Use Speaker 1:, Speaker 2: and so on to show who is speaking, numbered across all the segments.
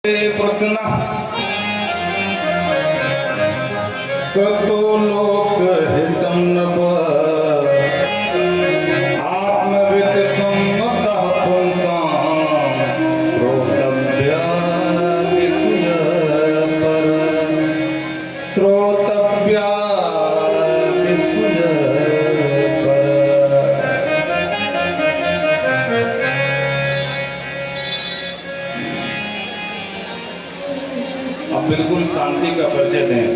Speaker 1: प्रश्न कृतो लोक हितं नभ आत्मवित् सम्मतः पुंसां श्रोतव्या विसुयपर श्रोतव्या विसुयपर। अब बिल्कुल शांति का परिचय दें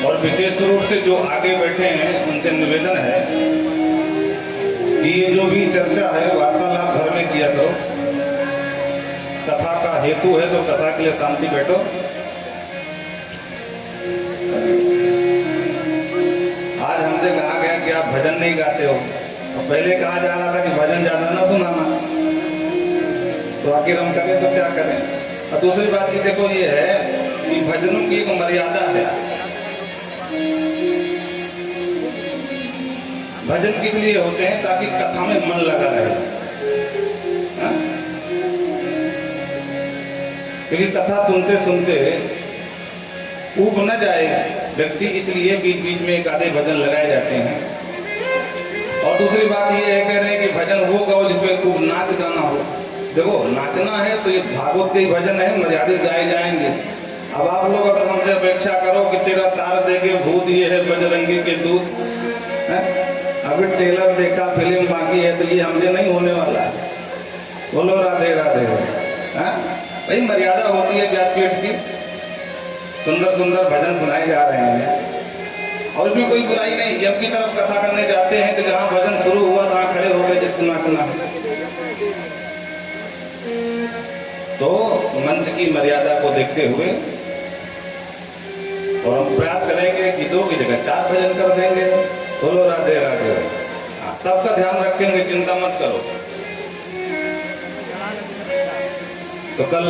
Speaker 1: और विशेष रूप से जो आगे बैठे हैं उनसे निवेदन है कि ये जो भी चर्चा है वार्तालाप घर में किया करो। कथा का हेतु है तो कथा के लिए शांति बैठो। आज हमसे कहा गया कि आप भजन नहीं गाते हो और पहले कहा जा रहा था कि भजन ज्यादा ना सुनाना, तो आखिर हम करें तो क्या करें। और दूसरी बात ये देखो ये है कि भजनों की एक मर्यादा है। भजन किस लिए होते हैं? ताकि कथा में मन लगा रहे। क्योंकि कथा सुनते सुनते ऊब न जाए व्यक्ति, इसलिए बीच बीच में एक आधे भजन लगाए जाते हैं। और दूसरी बात ये है कह रहे हैं कि भजन वो गाओ जिसमें खूब नाच गाना हो। देखो नाचना है तो ये भागवत के भजन है, मर्यादित गाए जाएंगे। अब आप लोग अगर हमसे अपेक्षा करो कि तेरा तार देके भूत ये है बजरंगी के दूत, अभी ट्रेलर देखा फिल्म बाकी है तो ये हमसे नहीं होने वाला है। बोलो राधे राधे। भाई मर्यादा होती है व्यासपीठ की। सुंदर सुंदर भजन सुनाए जा रहे हैं और इसमें कोई बुराई नहीं। जब की तरफ कथा करने जाते हैं तो जहाँ भजन शुरू हुआ वहाँ खड़े हो गए जिसको नाचना। तो मंच की मर्यादा को देखते हुए और हम प्रयास करेंगे कि 2 की जगह 4 भजन कर देंगे। बोलो राधे राधे। सबका ध्यान रखेंगे, चिंता मत करो। तो कल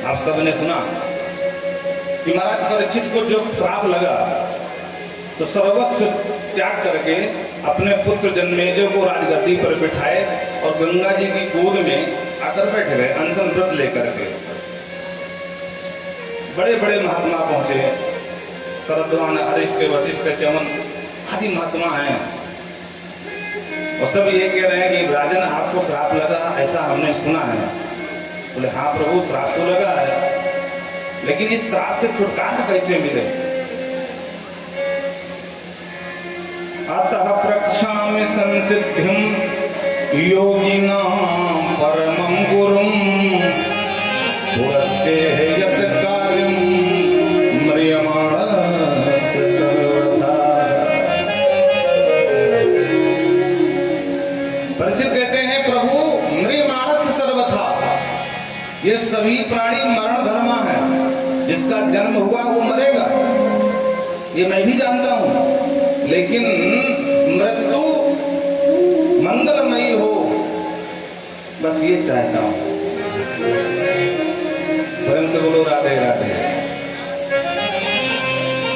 Speaker 1: आप सबने सुना कि महाराज परीक्षित को जो श्राप लगा तो सर्वस्व त्याग करके अपने पुत्र जन्मेजय को राजगद्दी पर बिठाए और गंगा जी की गोद में आकर बैठ गए अनशन व्रत लेकर के। बड़े बड़े महात्मा पहुंचे, शरद्वान, अरिष्ट, वशिष्ठ, च्यवन आदि महात्मा हैं और सब ये कह रहे हैं कि राजन आपको श्राप लगा ऐसा हमने सुना है। बोले हाँ प्रभु श्राप तो लगा है, लेकिन इस श्राप से छुटकारा कैसे मिले? अतः प्रक्षामि संसिद्धिं योगिनां परमं गुरुं पुरस्ते यत् कार्यं म्रियमाणस्य सर्वथा। परीक्षित कहते हैं प्रभु म्रियमाणस्य सर्वथा, ये सभी प्राणी मरण धर्मा है। जिसका जन्म हुआ वो मरेगा, ये मैं भी जानता हूं, लेकिन मृत्यु मंगलमयी हो बस ये चाहता हूं। प्रेम से बोलो राधे राधे।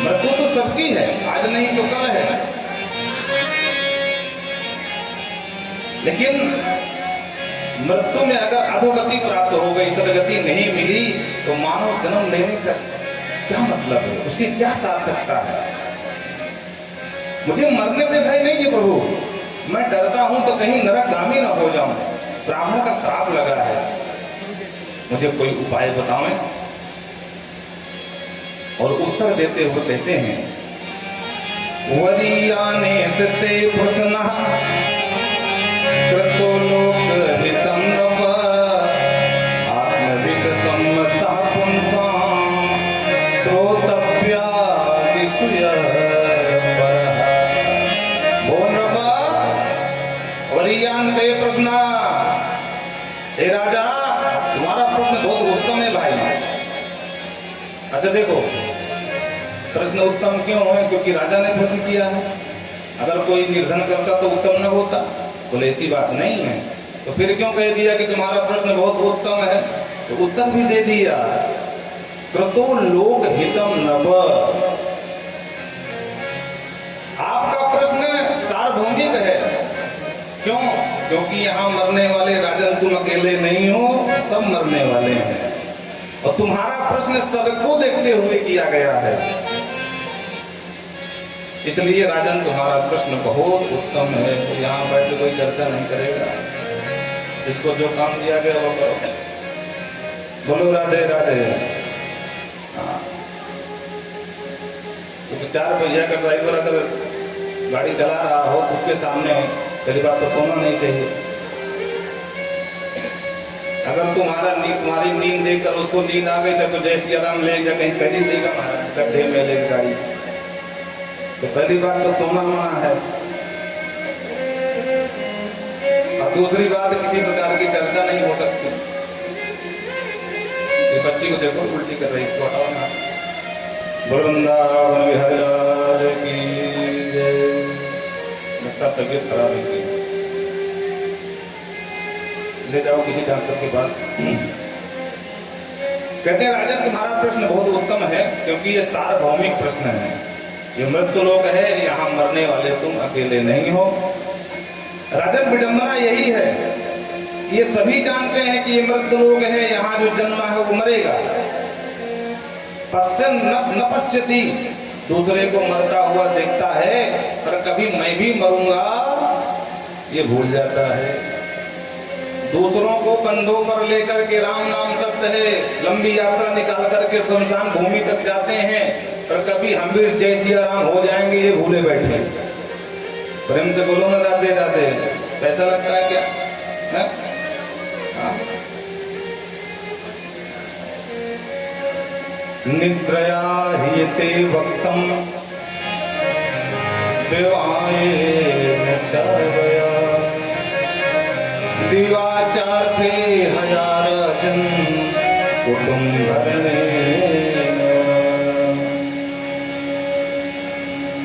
Speaker 1: मृत्यु तो सबकी है, आज नहीं तो कल है, लेकिन मृत्यु में अगर अधोगति प्राप्त हो गई, सदगति नहीं मिली तो मानव जन्म लेने का क्या मतलब है? उसकी क्या सार्थकता है? मुझे मरने से भय नहीं है प्रभु, मैं डरता हूं तो कहीं नरकगामी न हो जाऊं। ब्राह्मण का श्राप लगा है, मुझे कोई उपाय बताएं। और उत्तर देते हुए कहते हैं वरीयाने सते प्रसन्नः कृतो लोक हितं नभ आत्मवित् सम्मतः पुंसां श्रोतव्या विसुयपर। वरीयान्ते प्रश्न। हे राजा तुम्हारा प्रश्न बहुत उत्तम है भाई। अच्छा देखो प्रश्न उत्तम क्यों है? क्योंकि राजा ने प्रश्न किया है। अगर कोई निर्धन करता तो उत्तम न होता। बोले ऐसी बात नहीं है। तो फिर क्यों कह दिया कि तुम्हारा प्रश्न बहुत उत्तम है? तो उत्तर भी दे दिया कृतो लोक हितम नभ। आपका प्रश्न सार्वभौमिक है। क्यों? क्योंकि यहाँ मरने वाले राजन तुम अकेले नहीं हो, सब मरने वाले हैं और तुम्हारा प्रश्न सबको देखते हुए किया गया है। इसलिए राजन तुम्हारा प्रश्न बहुत उत्तम है। तो यहाँ बैठ कोई चर्चा नहीं करेगा, इसको जो काम दिया गया वो करो। बोलो राधे राधे। हाँ, तो 4 पहिया का ड्राइवर अगर गाड़ी चला रहा हो तो उसके सामने पहली बात तो सोना नहीं चाहिए। अगर तुम्हारी नींद देखकर उसको नींद आ गई तो जय श्री राम ले जा कहीं कहीं देगा महाराज गड्ढे में ले गाड़ी। तो पहली बात तो सोना मना है और दूसरी बात किसी प्रकार की चर्चा नहीं हो सकती। ये बच्ची को देखो उल्टी कर रही, इसको हटाओ ना। वृंदावन विहारी लाल की जय। लगता तबीयत खराब है, ले जाओ किसी डॉक्टर के पास। कहते हैं राजन तुम्हारा प्रश्न बहुत उत्तम है क्योंकि ये सार्वभौमिक प्रश्न है। ये मृत्यु लोक है, यहाँ मरने वाले तुम अकेले नहीं हो। राजन विडंबना यही है, ये सभी जानते हैं कि ये मृत्यु लोक है, यहाँ जो जन्मा है वो मरेगा। पश्यन् न पश्यति, दूसरे को मरता हुआ देखता है पर कभी मैं भी मरूंगा ये भूल जाता है। दूसरों को कंधों पर लेकर के राम नाम सत्य है, लंबी यात्रा निकाल करके शमशान भूमि तक जाते हैं पर कभी हम भी जय सिया राम हो जाएंगे ये भूले बैठे। प्रेम से बोलो ना राधे राधे। ऐसा लगता है क्या है? निद्रया ह्रियते वक्तम् विवाहे मुक्तया दिवाचार्थे हयारजन कुटुम्बरणे।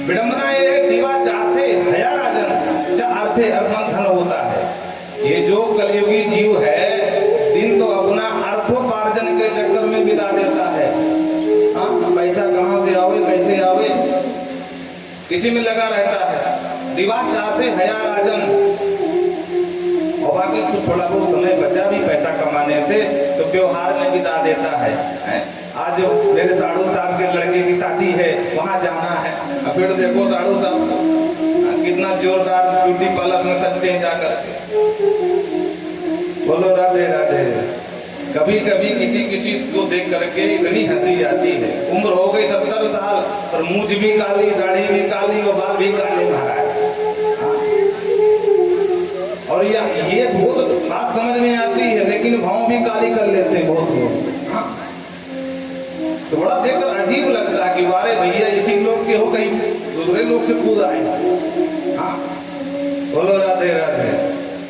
Speaker 1: विडंबना ये दिवाचार्थे हयाराजन चार्थे अर्थात धन होता है। ये जो कलयुगी जीव है दिन तो अपना अर्थोपार्जन के चक्कर में बिता देता है। पैसा कहाँ से आवे कैसे आवे इसी में लगा रहता है। दिवा चाहते हया राजन और बाकी कुछ थोड़ा बहुत समय बचा भी पैसा कमाने से तो व्यवहार में बिता देता है। आज मेरे साधु साहब के लड़के की शादी है वहां जाना है, फिर देखो साधु साहब कितना जोरदार ब्यूटी पार्लर में सजते हैं जाकर के। बोलो राधे राधे। कभी कभी किसी को देख करके इतनी हंसी आती है। उम्र हो गई 70 साल और मूंछ भी काली, दाढ़ी भी काली और बाल भी काले महाराज। और ये बहुत बात समझ में आती है लेकिन भाव भी काली कर लेते हैं बहुत लोग। तो बड़ा देखकर अजीब लगता है कि वारे भैया इसी लोग के हो कहीं दूसरे लोग से पूछ आए। हाँ बोलो राधे राधे।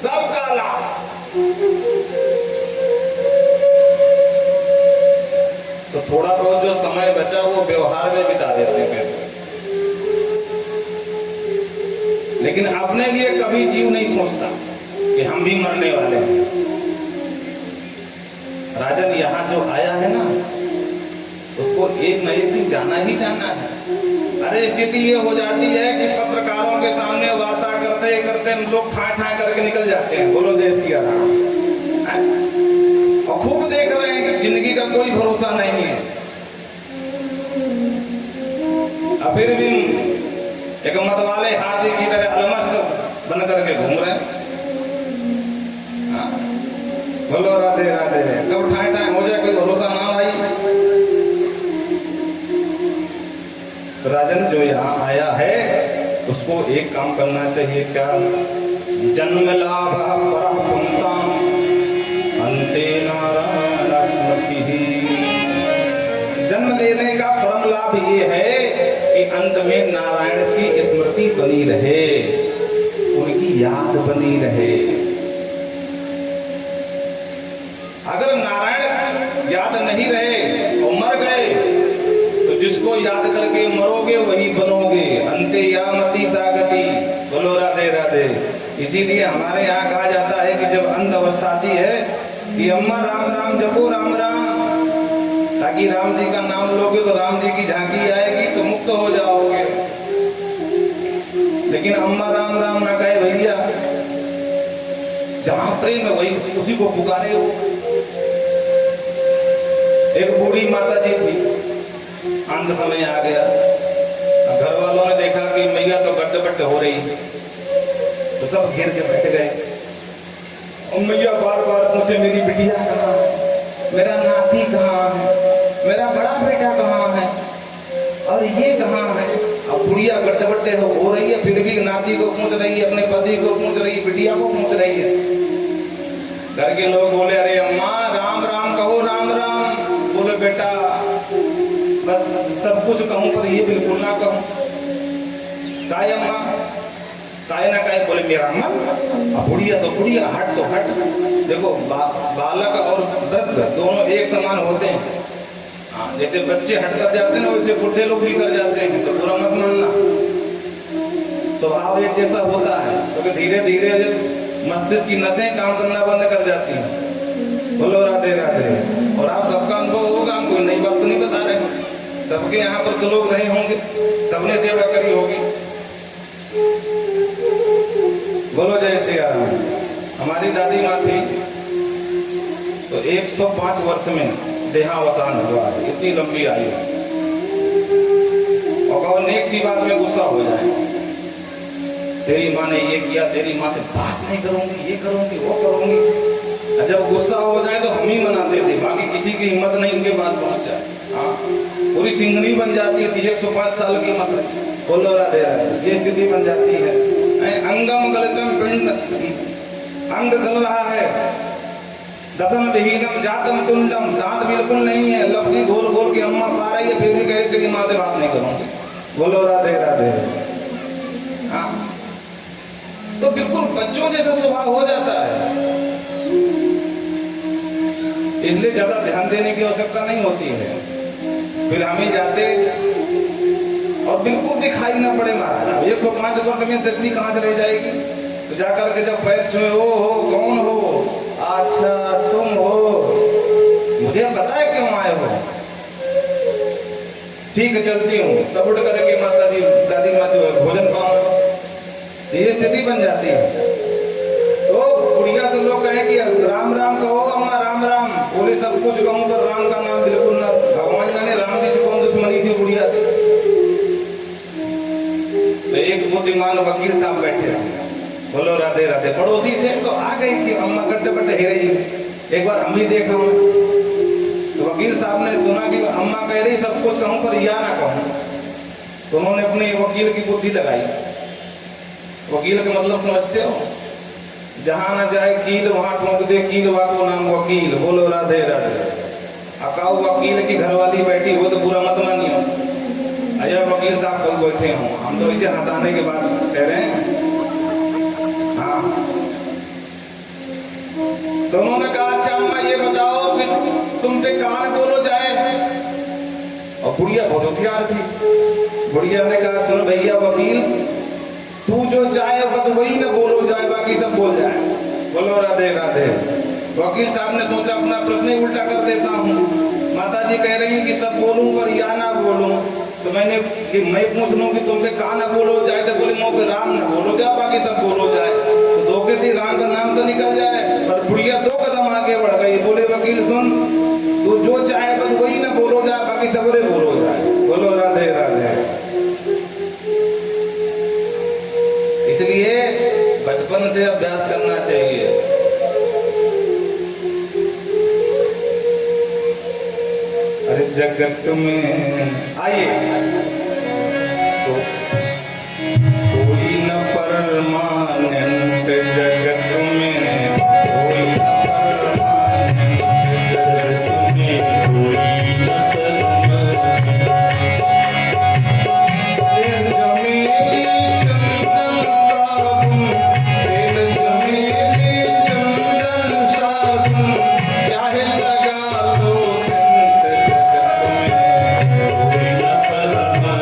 Speaker 1: सब काला तो थोड़ा बहुत जो समय बचा वो व्यवहार में बिता देते हैं। लेकिन अपने लिए कभी जीव नहीं सोचता कि हम भी मरने वाले हैं। राजन यहाँ जो आया है ना उसको एक न एक दिन जाना ही जाना है। अरे स्थिति ये हो जाती है कि पत्रकारों के सामने वार्ता करते करते हम लोग ठा करके निकल जाते हैं। बोलो जय सिया राम। और खूब देख रहे हैं कि जिंदगी का कोई भरोसा नहीं है। और फिर भी एक मतवाले हाथी की तरह अलमस्त बन करके घूम रहे हैं। बोलो राधे राधे। कब ठाए हो जाए कोई भरोसा ना भाई। तो राजन जो यहाँ आया है उसको एक काम करना चाहिए। क्या? जन्म लाभ परम पुंसाम अंते नारायण स्मृति। जन्म लेने का परम लाभ ये है कि अंत में नारायण की स्मृति बनी रहे, उनकी याद बनी रहे। अगर नारायण याद नहीं रहे और मर गए तो जिसको याद करके मरोगे वही बनोगे। अंते यामति सागति। बोलो राधे राधे। इसीलिए हमारे यहाँ कहा जाता है कि जब अंत अवस्था आती है कि अम्मा राम राम जपो राम राम, ताकि राम जी का नाम लोगे तो राम जी की झांकी आएगी तो मुक्त हो जाओगे। लेकिन अम्मा राम राम ना कहे भैया, जहां प्रेम है वही उसी को पुकारे हो। माता जी थी, अंत समय आ गया। घर वालों ने देखा कि मैया तो गड्ढे हो रही, तो सब घेर के बैठ गए। और मैया बार बार पूछे मेरी बिटिया कहाँ है, मेरा नाती कहाँ है, मेरा बड़ा बेटा कहाँ है, और ये कहाँ है। अब बुढ़िया गड्ढे हो रही है, फिर भी नाती को पूछ रही है, अपने पति को पूछ रही है, बिटिया को पूछ रही है। घर के लोग बोले अरे अम्मा राम राम कहो, राम राम। बोले बेटा बस सब कुछ कहूँ पर ये बिल्कुल ना कहूँ। काय अम्मा, काय ना काय। बोले मेरा मन। अब बुढ़िया तो बुढ़िया, हट तो हट। देखो बालक और वृद्ध दोनों एक समान होते हैं। हाँ, जैसे बच्चे हट कर जाते हैं वैसे बुढ़े लोग भी कर जाते हैं, तो बुरा मत मानना। स्वभाव एक जैसा होता है, क्योंकि धीरे धीरे मस्तिष्क की नसें काम करना बंद कर जाती हैं। बोलो राधे राधे। और आप सबका अनुभव होगा, हम कोई नई बात तो नहीं बता रहे, सबके यहाँ पर तो लोग रहे होंगे, सबने सेवा करी होगी। बोलो जय श्री राम। हमारी दादी माँ थी तो 105 वर्ष में देहावसान हुआ, इतनी लंबी आयु। और नेक सी बात में गुस्सा हो जाए, तेरी माँ ने ये किया, तेरी माँ से बात नहीं करूंगी, ये करूंगी, वो करूंगी। जब गुस्सा हो जाए तो हम ही मनाते थे, बाकी किसी की हिम्मत नहीं उनके पास पहुंच जाए। हाँ, पूरी सिंगनी बन जाती थी 105 साल की मतलब। बोलो राधे राधे। ये स्थिति बन जाती है। अंगम गलतम पिंड, अंग गल रहा है। दसम विहीनम जातम तुंडम, दांत बिल्कुल नहीं है, लपकी घोल घोल के अम्मा खा रही है, फिर भी कहे तेरी माँ से बात नहीं करूंगी। बोलो राधे राधे। हाँ, तो बिल्कुल बच्चों जैसा स्वभाव हो जाता है। इसलिए ज्यादा ध्यान देने की आवश्यकता नहीं होती है। फिर हम ही जाते और बिल्कुल दिखाई ना पड़े महाराज। 105 वर्ष में दृष्टि कहाँ से रह जाएगी। तो जाकर के जब पैर छुए, ओ हो कौन हो, अच्छा तुम हो, मुझे पता है क्यों आए हो, ठीक है चलती हूँ। तब उठ करके माता जी दादी माँ जो है भोजन पाऊँ, ये स्थिति बन जाती है। तो बुढ़िया तो लोग कहे कि राम राम कहो अम्मा, राम राम। बोले सब कुछ कहूँ पर राम का नाम बिल्कुल ना। भगवान जाने राम जी से कौन दुश्मनी थी बुढ़िया से। तो एक बुद्धिमान वकील साहब बैठे, बोलो राधे राधे, पड़ोसी थे, तो आ गए कि अम्मा गड्ढे बड्ढे रही, एक बार हम भी देखा। तो वकील साहब ने सुना कि अम्मा कह रही सब कुछ कहूँ पर या ना कहूँ, तो उन्होंने अपने वकील की बुद्धि लगाई। वकील का मतलब समझते हो, जहां न जाए कील वहां ठोक दे कील, वाको नाम वकील। बोलो राधे राधे। अकाउ वकील की घरवाली बैठी हो तो बुरा मत मानियो, अजय वकील साहब कल बैठे हों, हम तो इसे हंसाने के बाद कह रहे हैं। हाँ, तो उन्होंने कहा अच्छा अम्मा ये बताओ कि तुम पे कहां बोलो जाए। और बुढ़िया बहुत होशियार थी। बुढ़िया ने कहा सुन भैया वकील, तू जो चाहे बस वही ना बोलो जाए, बाकी सब बोल जाए। बोलो राधे राधे। वकील साहब ने सोचा अपना प्रश्न ही उल्टा कर देता हूँ। माता जी कह रही है कि सब बोलूं पर या ना बोलूं, तो मैंने कि मैं पूछ लूं कि तुम पे कहा ना बोलो जाए, तो बोले मुँह पे राम ना बोलो जाए, बाकी सब बोलो जाए। तो धोखे से राम का नाम तो निकल जाए। पर बुढ़िया 2 कदम आगे बढ़ गई। बोले वकील सुन, तू जो चाहे बस वही ना बोलो जाए, बाकी सबरे बोलो जाए। बोलो राधे राधे। इसलिए बचपन से अभ्यास करना चाहिए। अरे जगत में आइए तो कोई न परमानेंट, जगत में कोई न परमानेंट, जगत में कोई न चाहे लगा लो सेंट, जगत में कोई न परमानेंट।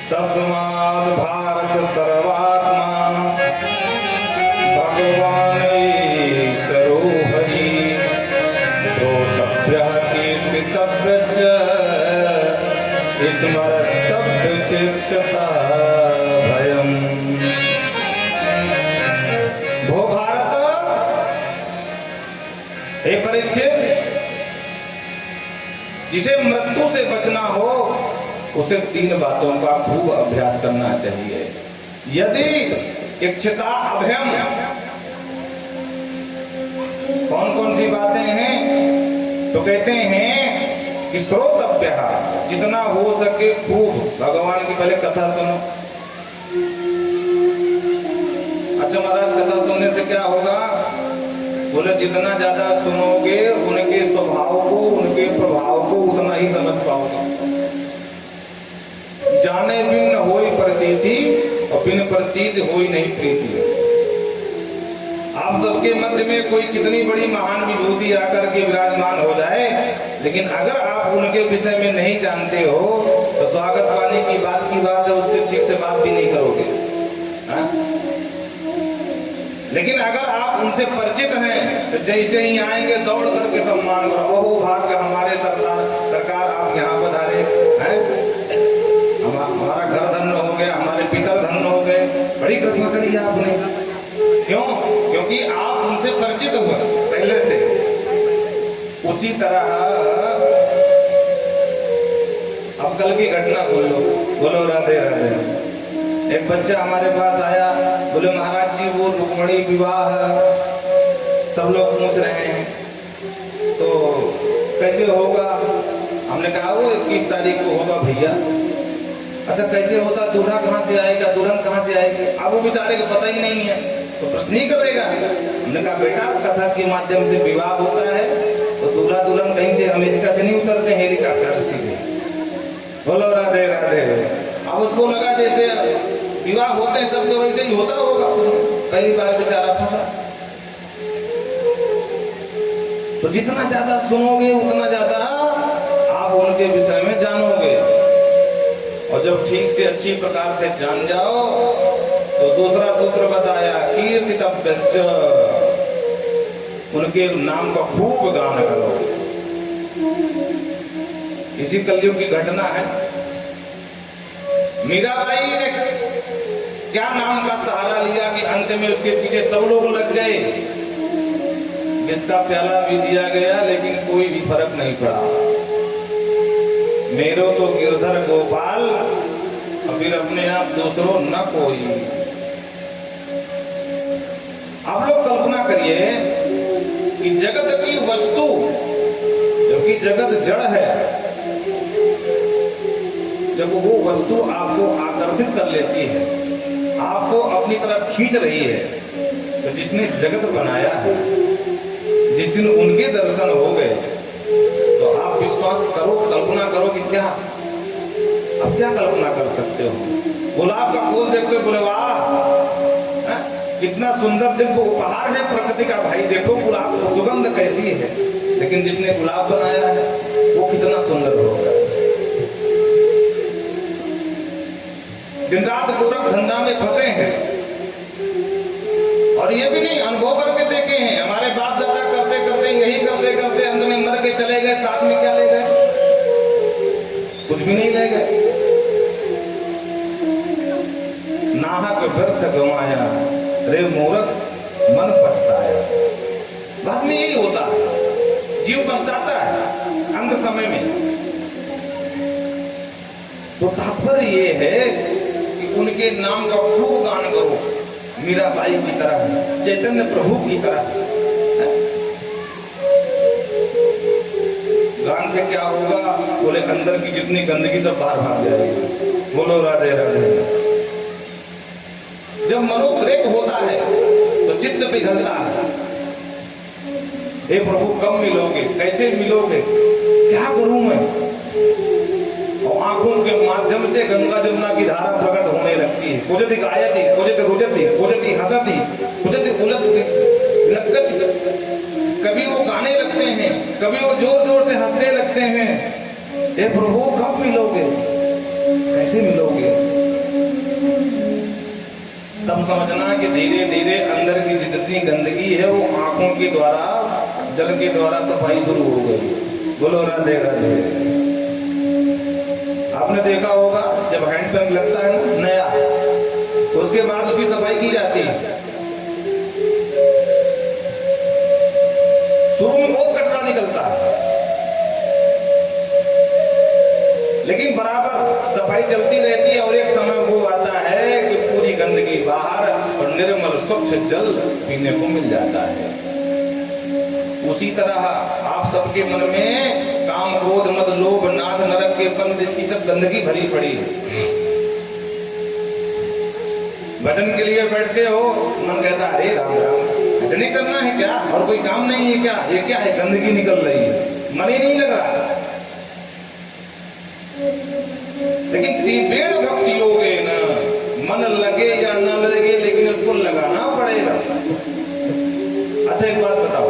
Speaker 1: तस्माद् भारत सर्वात्मा भगवान ईश्वरो हरि श्रोतव्यः कीर्तितव्यस्य स्मरतव्य चेक्षता भयम्। भो भारत, हे परीक्षित, जिसे मृत्यु से बचना हो उसे 3 बातों का खूब अभ्यास करना चाहिए। यदि इच्छिता अभयम, कौन कौन सी बातें हैं? तो कहते हैं कि श्रोतव्य, जितना हो सके खूब भगवान की पहले कथा सुनो। अच्छा महाराज, कथा सुनने से क्या होगा? बोले जितना ज्यादा सुनोगे उनके स्वभाव को, उनके प्रभाव को उतना ही समझ पाओगे। जाने बिन होई प्रतीति और बिन प्रतीत होई नहीं प्रीति। आप सबके मध्य में कोई कितनी बड़ी महान विभूति आकर के विराजमान हो जाए, लेकिन अगर आप उनके विषय में नहीं जानते हो तो स्वागत वाली की बात है, उससे ठीक से बात भी नहीं करोगे। हा? लेकिन अगर आप उनसे परिचित हैं तो जैसे ही आएंगे दौड़ करके सम्मान करो। ओहो भाग्य, हमारे सरकार आप यहाँ पधारे हैं, हमारा घर धन्य हो गया, हमारे पिता धन्य हो गए, बड़ी कृपा करी आपने। क्यों? क्योंकि आप उनसे परिचित हुए पहले से। उसी तरह अब कल की घटना सुन लो। बोलो राधे राधे। एक बच्चा हमारे पास आया, बोले महाराज जी वो रुक्मणी विवाह सब लोग पूछ रहे हैं तो कैसे होगा? हमने कहा वो 21 तारीख को होगा भैया। अच्छा कैसे होता? दूल्हा कहाँ से आएगा, दुल्हन कहाँ से आएगी? अब वो बेचारे को पता ही नहीं है तो प्रश्न ही करेगा। हमने कहा बेटा कथा के माध्यम से विवाह होता है तो दूल्हा दुल्हन कहीं से अमेरिका से नहीं उतरते, हेलीकॉप्टर से सीधे। बोलो राधे राधे। अब उसको लगा जैसे विवाह होते हैं सबके वैसे ही होता होगा। पहली बार बेचारा फंसा। तो जितना ज्यादा सुनोगे उतना ज्यादा आप उनके विषय में जानोगे, और जब ठीक से अच्छी प्रकार से जान जाओ तो दूसरा सूत्र बताया कीर्तितव्यस्य, उनके नाम का खूब गान करो। इसी कलयुग की घटना है। मीराबाई ने क्या नाम का सहारा लिया कि अंत में उसके पीछे सब लोग लग गए। जिसका प्याला भी दिया गया लेकिन कोई भी फर्क नहीं पड़ा। मेरो तो गिरधर गोपाल और फिर अपने आप दूसरों न कोई। आप लोग कल्पना करिए कि जगत की वस्तु, जबकि जगत जड़ है, जब वो वस्तु आपको आकर्षित कर लेती है, आपको अपनी तरफ खींच रही है, तो जिसने जगत बनाया है, जिस दिन उनके दर्शन हो गए तो आप विश्वास करो, कल्पना करो कि क्या, अब क्या कल्पना कर सकते हो। गुलाब का फूल देखते हो, बोले वाह कितना सुंदर दिल को उपहार है प्रकृति का। भाई देखो गुलाब की सुगंध कैसी है, लेकिन जिसने गुलाब बनाया है वो कितना सुंदर होगा। दिन रात गोरख धंधा में फंसे हैं और ये भी नहीं अनुभव करके देखे हैं। हमारे बाप दादा करते करते यही करते करते अंत में मर के चले गए, साथ में क्या ले गए? कुछ भी नहीं ले गए। नाहक व्यर्थ गंवाया रे मूर्ख मन पछताया। बाद में यही होता है, जीव पछताता है अंत समय में। तो तात्पर्य ये है कि उनके नाम का खूब गान करो, मीराबाई की तरह, चैतन्य प्रभु की तरह। गान से क्या होगा? बोले अंदर की जितनी गंदगी सब बाहर भाग जाएगी। बोलो राधे राधे। जब मनोद्रेक होता है तो चित्त पिघलता है। हे प्रभु कब मिलोगे, कैसे मिलोगे, क्या करूं मैं? और आंखों के माध्यम से गंगा जमुना की धारा प्रकट होने लगती है। कुजति गायति, कुजति रुजति, कुजति हंसति, कुजति उलटति, लक्कति। कभी वो गाने लगते हैं, कभी वो जोर जोर से हंसने लगते हैं। हे प्रभु कब मिलोगे, कैसे मिलोगे? तब समझना कि धीरे धीरे अंदर की जितनी गंदगी है वो आंखों के द्वारा, जल के द्वारा सफाई शुरू हो गई। बोलो राधे राधे। आपने देखा होगा जब हैंडपंप लगता है ना नया, उसके बाद उसकी सफाई की जाती है। शुरू में बहुत कचरा निकलता है, लेकिन बराबर सफाई चलती रहती है और एक समय वो आता है कि पूरी गंदगी बाहर और निर्मल स्वच्छ जल पीने को मिल जाता है। उसी तरह आप सबके मन में काम क्रोध मद लोभ नाद नरक के बंद, इसकी सब गंदगी भरी पड़ी है। भजन के लिए बैठते हो, मन कहता है अरे राम राम, भजन ही करना है क्या, और कोई काम नहीं है क्या? ये क्या है, गंदगी निकल रही है, मन ही नहीं लग रहा। लेकिन त्रिवेण भक्ति योगे न, मन लगे या न लगे लेकिन उसको लगाना पड़ेगा। अच्छा एक बात बताओ,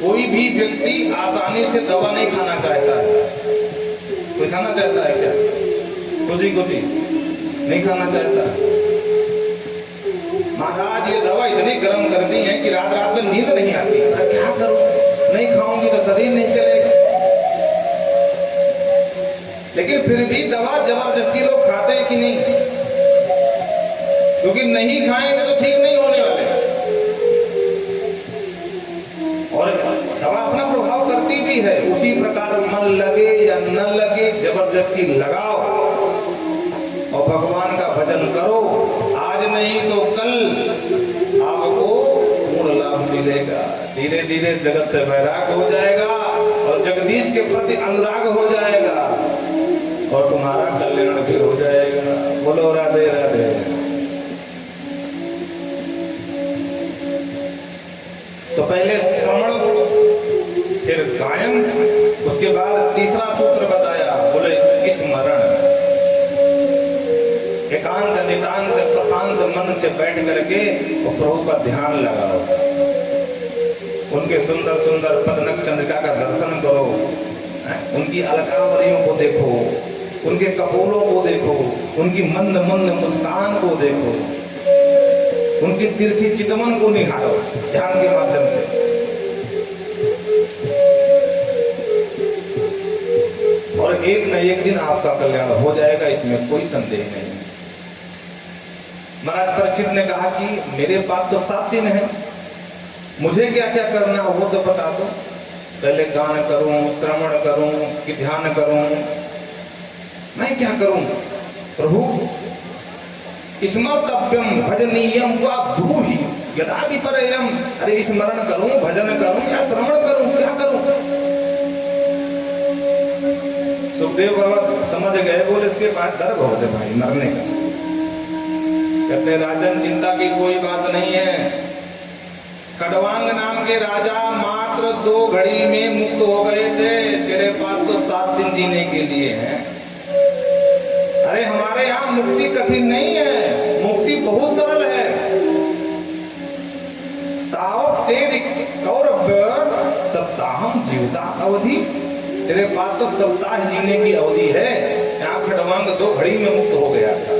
Speaker 1: कोई भी व्यक्ति आसानी से दवा नहीं खाना चाहता है। कोई खाना चाहता है क्या? खुशी नहीं खाना चाहता। महाराज ये दवा इतनी गर्म कर दी है कि रात रात में नींद नहीं आती। क्या करूं, नहीं खाऊंगी तो शरीर नहीं चलेगा। लेकिन फिर भी दवा जबरदस्ती लोग खाते हैं कि नहीं? क्योंकि नहीं खाएंगे तो ठीक नहीं होने वाले। और दवा अपना प्रभाव करती भी है। उसी प्रकार मन लगे या न लगे जबरदस्ती लगाओ और भगवान का भजन करो। आज नहीं तो कल आपको पूर्ण लाभ मिलेगा। धीरे धीरे जगत से वैराग हो जाएगा और जगदीश के प्रति अनुराग हो जाएगा और तुम्हारा कल्याण भी हो जाएगा। बोलो राधे राधे। तो पहले श्रवण, फिर गायन, उसके बाद तीसरा सूत्र बताया, बोले स्मरण। एकांत नितांत प्रशांत मन से बैठ करके और प्रभु का ध्यान लगाओ। उनके सुंदर सुंदर पदनक चंद्रिका का दर्शन करो, उनकी अलकावलियों को देखो, उनके कपोलों को देखो, उनकी मंद मंद मुस्कान को देखो, उनकी तिरछी चितवन को निहारो ध्यान के माध्यम से। और एक न एक दिन आपका कल्याण हो जाएगा, इसमें कोई संदेह नहीं। महाराज परीक्षित ने कहा कि मेरे पास तो 7 दिन है, मुझे क्या क्या करना हो वो तो बता दो। पहले गान करूं, श्रवण करूं कि ध्यान करूं, मैं क्या करूं? प्रभु स्मर्तव्यम भजनीयम वा ब्रूहि यदा विपर्ययम्। अरे स्मरण करूं, भजन करूं या श्रवण करूं, क्या करूं? सुखदेव बाबा समझ गए, बोले इसके बाद डर बहुत है भाई मरने का। कहते राजन चिंता की कोई बात नहीं है, कड़वांग नाम के राजा मात्र 2 घड़ी में मुक्त हो गए थे, तेरे पास तो 7 दिन जीने के लिए हैं। अरे हमारे यहाँ मुक्ति कठिन नहीं है, मुक्ति बहुत सरल है। तावत तेरी कौरव्य सप्ताहम जीवता अवधि, तेरे पास तो सप्ताह जीने की अवधि है, यहाँ खड़वांग 2 घड़ी में मुक्त हो गया था।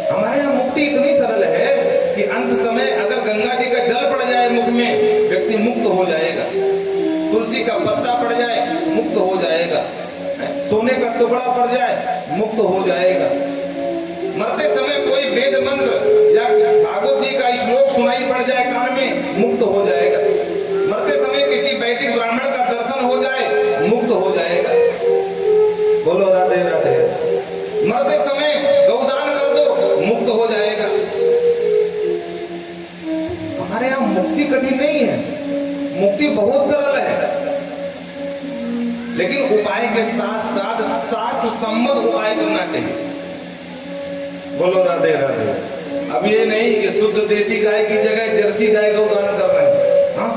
Speaker 1: हमारे यहाँ मुक्ति इतनी सरल है कि अंत समय अगर गंगा जी का जल पड़ जाए मुख में, व्यक्ति मुक्त हो जाएगा। तुलसी का पत्ता पड़ जाए मुक्त हो जाएगा, सोने का टुकड़ा पड़ जाए मुक्त हो जाएगा। मरते समय कोई वेद मंत्र या भागवत जी का श्लोक सुनाई पड़ जाए कान में, मुक्त हो जाएगा। मरते समय किसी वैदिक ब्राह्मण का दर्शन हो जाए, मुक्त हो जाएगा। बोलो राधे राधे। मरते समय गौदान कर दो, मुक्त हो जाएगा। हमारे यहाँ मुक्ति कठिन नहीं है, मुक्ति बहुत सरल है, लेकिन उपाय के साथ साथ शास्त्र सम्मत उपाय करना चाहिए। बोलो राधे राधे। अब ये नहीं कि शुद्ध देसी गाय की जगह जर्सी गाय का उदाहरण कर रहे हैं, हाँ?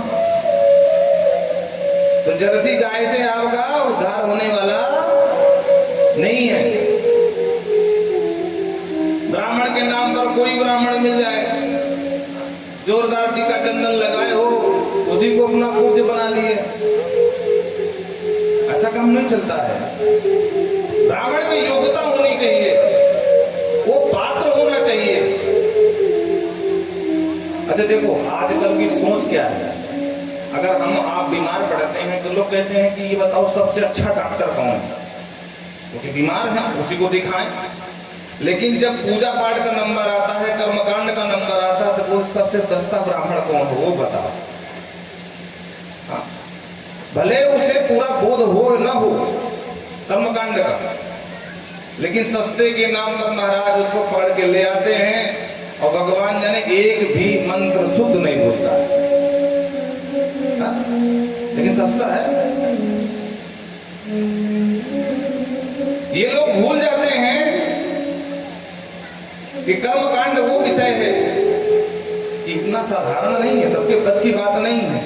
Speaker 1: तो जर्सी गाय से आपका उद्धार होने वाला नहीं है। ब्राह्मण के नाम पर कोई ब्राह्मण मिल जाए, जोरदार टीका चंदन लगाए हो, उसी को अपना पूज्य बना लिए, ऐसा काम नहीं चलता है। ब्राह्मण में योग्यता होनी चाहिए, वो पात्र होना चाहिए। अच्छा देखो आजकल की सोच क्या है, अगर हम आप बीमार पड़ते हैं तो लोग कहते हैं कि ये बताओ सबसे अच्छा डॉक्टर कौन है, क्योंकि बीमार है उसी को दिखाएं। लेकिन जब पूजा पाठ का नंबर आता है, कर्मकांड का नंबर आता है, तो वो सबसे सस्ता ब्राह्मण कौन हो वो बताओ। हाँ? भले उसे पूरा बोध हो न हो कर्मकांड का, लेकिन सस्ते के नाम पर महाराज उसको पकड़ के ले आते हैं, और भगवान जाने एक भी मंत्र शुद्ध नहीं बोलता है, लेकिन सस्ता है। ये लोग भूल जाते हैं कि कर्मकांड वो विषय है कि इतना साधारण नहीं है, सबके बस की बात नहीं है।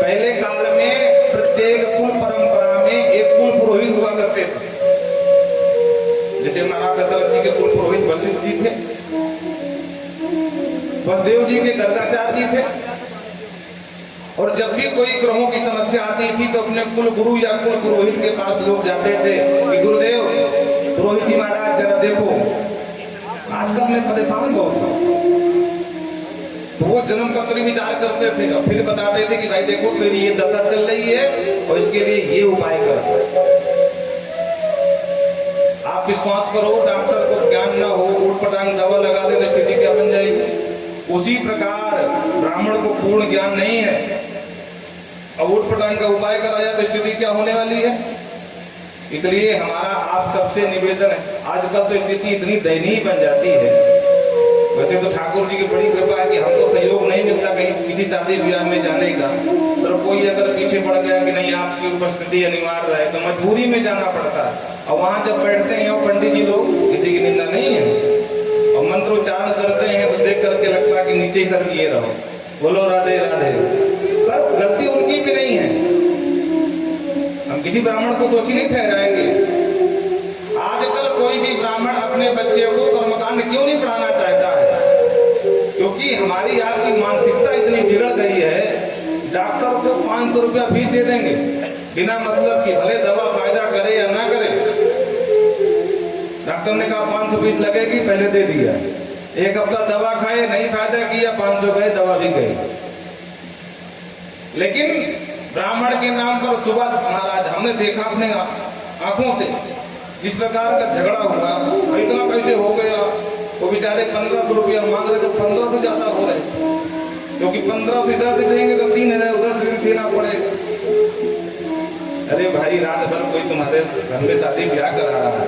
Speaker 1: पहले काल में प्रत्येक कुल परंपरा में एक कुल पुरोहित हुआ करते थे। जैसे महाराज दशरथ जी के कुल पुरोहित वशिष्ठ जी थे, वसुदेव जी के गर्गाचार्य जी थे, और जब भी कोई ग्रहों की समस्या आती थी तो अपने कुल गुरु या कुल पुरोहित के पास लोग जाते थे कि गुरुदेव पुरोहित जी महाराज जरा देखो आजकल मैं परेशान बहुत हूँ। तो वो जन्म पत्र विचार करते थे और फिर बताते थे कि भाई देखो तेरी ये दशा चल रही है और इसके लिए ये उपाय करो। आप विश्वास करो, डॉक्टर को ज्ञान ना हो, उठपटांग दवा लगा दे तो स्थिति क्या बन जाएगी। उसी प्रकार ब्राह्मण को पूर्ण ज्ञान नहीं है और उठपटांग का उपाय कराया तो स्थिति क्या होने वाली है। इसलिए हमारा आप सबसे निवेदन है, आजकल तो स्थिति इतनी दयनीय बन जाती है। वैसे तो ठाकुर जी की बड़ी कृपा है कि हमको सहयोग नहीं मिलता कहीं किसी शादी विवाह में जाने का, तो कोई अगर पीछे पड़ गया कि नहीं आपकी उपस्थिति अनिवार्य है तो मजबूरी में जाना पड़ता है। और वहाँ जब बैठते हैं और पंडित जी लोग, किसी की निंदा नहीं है, और मंत्रोच्चारण करते हैं तो देख करके लगता है कि नीचे ही सर किए रहो। बोलो राधे राधे। पर गलती उनकी भी नहीं है, हम किसी ब्राह्मण को दोषी नहीं ठहराएंगे। आजकल कोई भी ब्राह्मण अपने बच्चे को कर्मकांड क्यों नहीं पढ़ाना चाहता है, क्योंकि हमारी आपकी मानसिकता इतनी बिगड़ गई है। डॉक्टर को 500 रुपया फीस दे देंगे बिना मतलब कि, भले दवा फायदा करे या ना करे। डॉक्टर ने कहा 500 फीस लगेगी, पहले दे दिया। एक हफ्ता दवा खाए, नहीं फायदा किया, 500 गए, दवा भी गई। लेकिन ब्राह्मण के नाम पर सुबह महाराज हमने देखा अपने आंखों से जिस प्रकार का झगड़ा हुआ और इतना पैसे हो गया, वो बेचारे 1500 रुपया मांग रहे थे, 15 से ज्यादा हो रहे, क्योंकि 1500 इधर से देंगे तो 3000 उधर से देना पड़ेगा। अरे भाई, रात भर कोई तुम्हारे घर में शादी ब्याह करा रहा है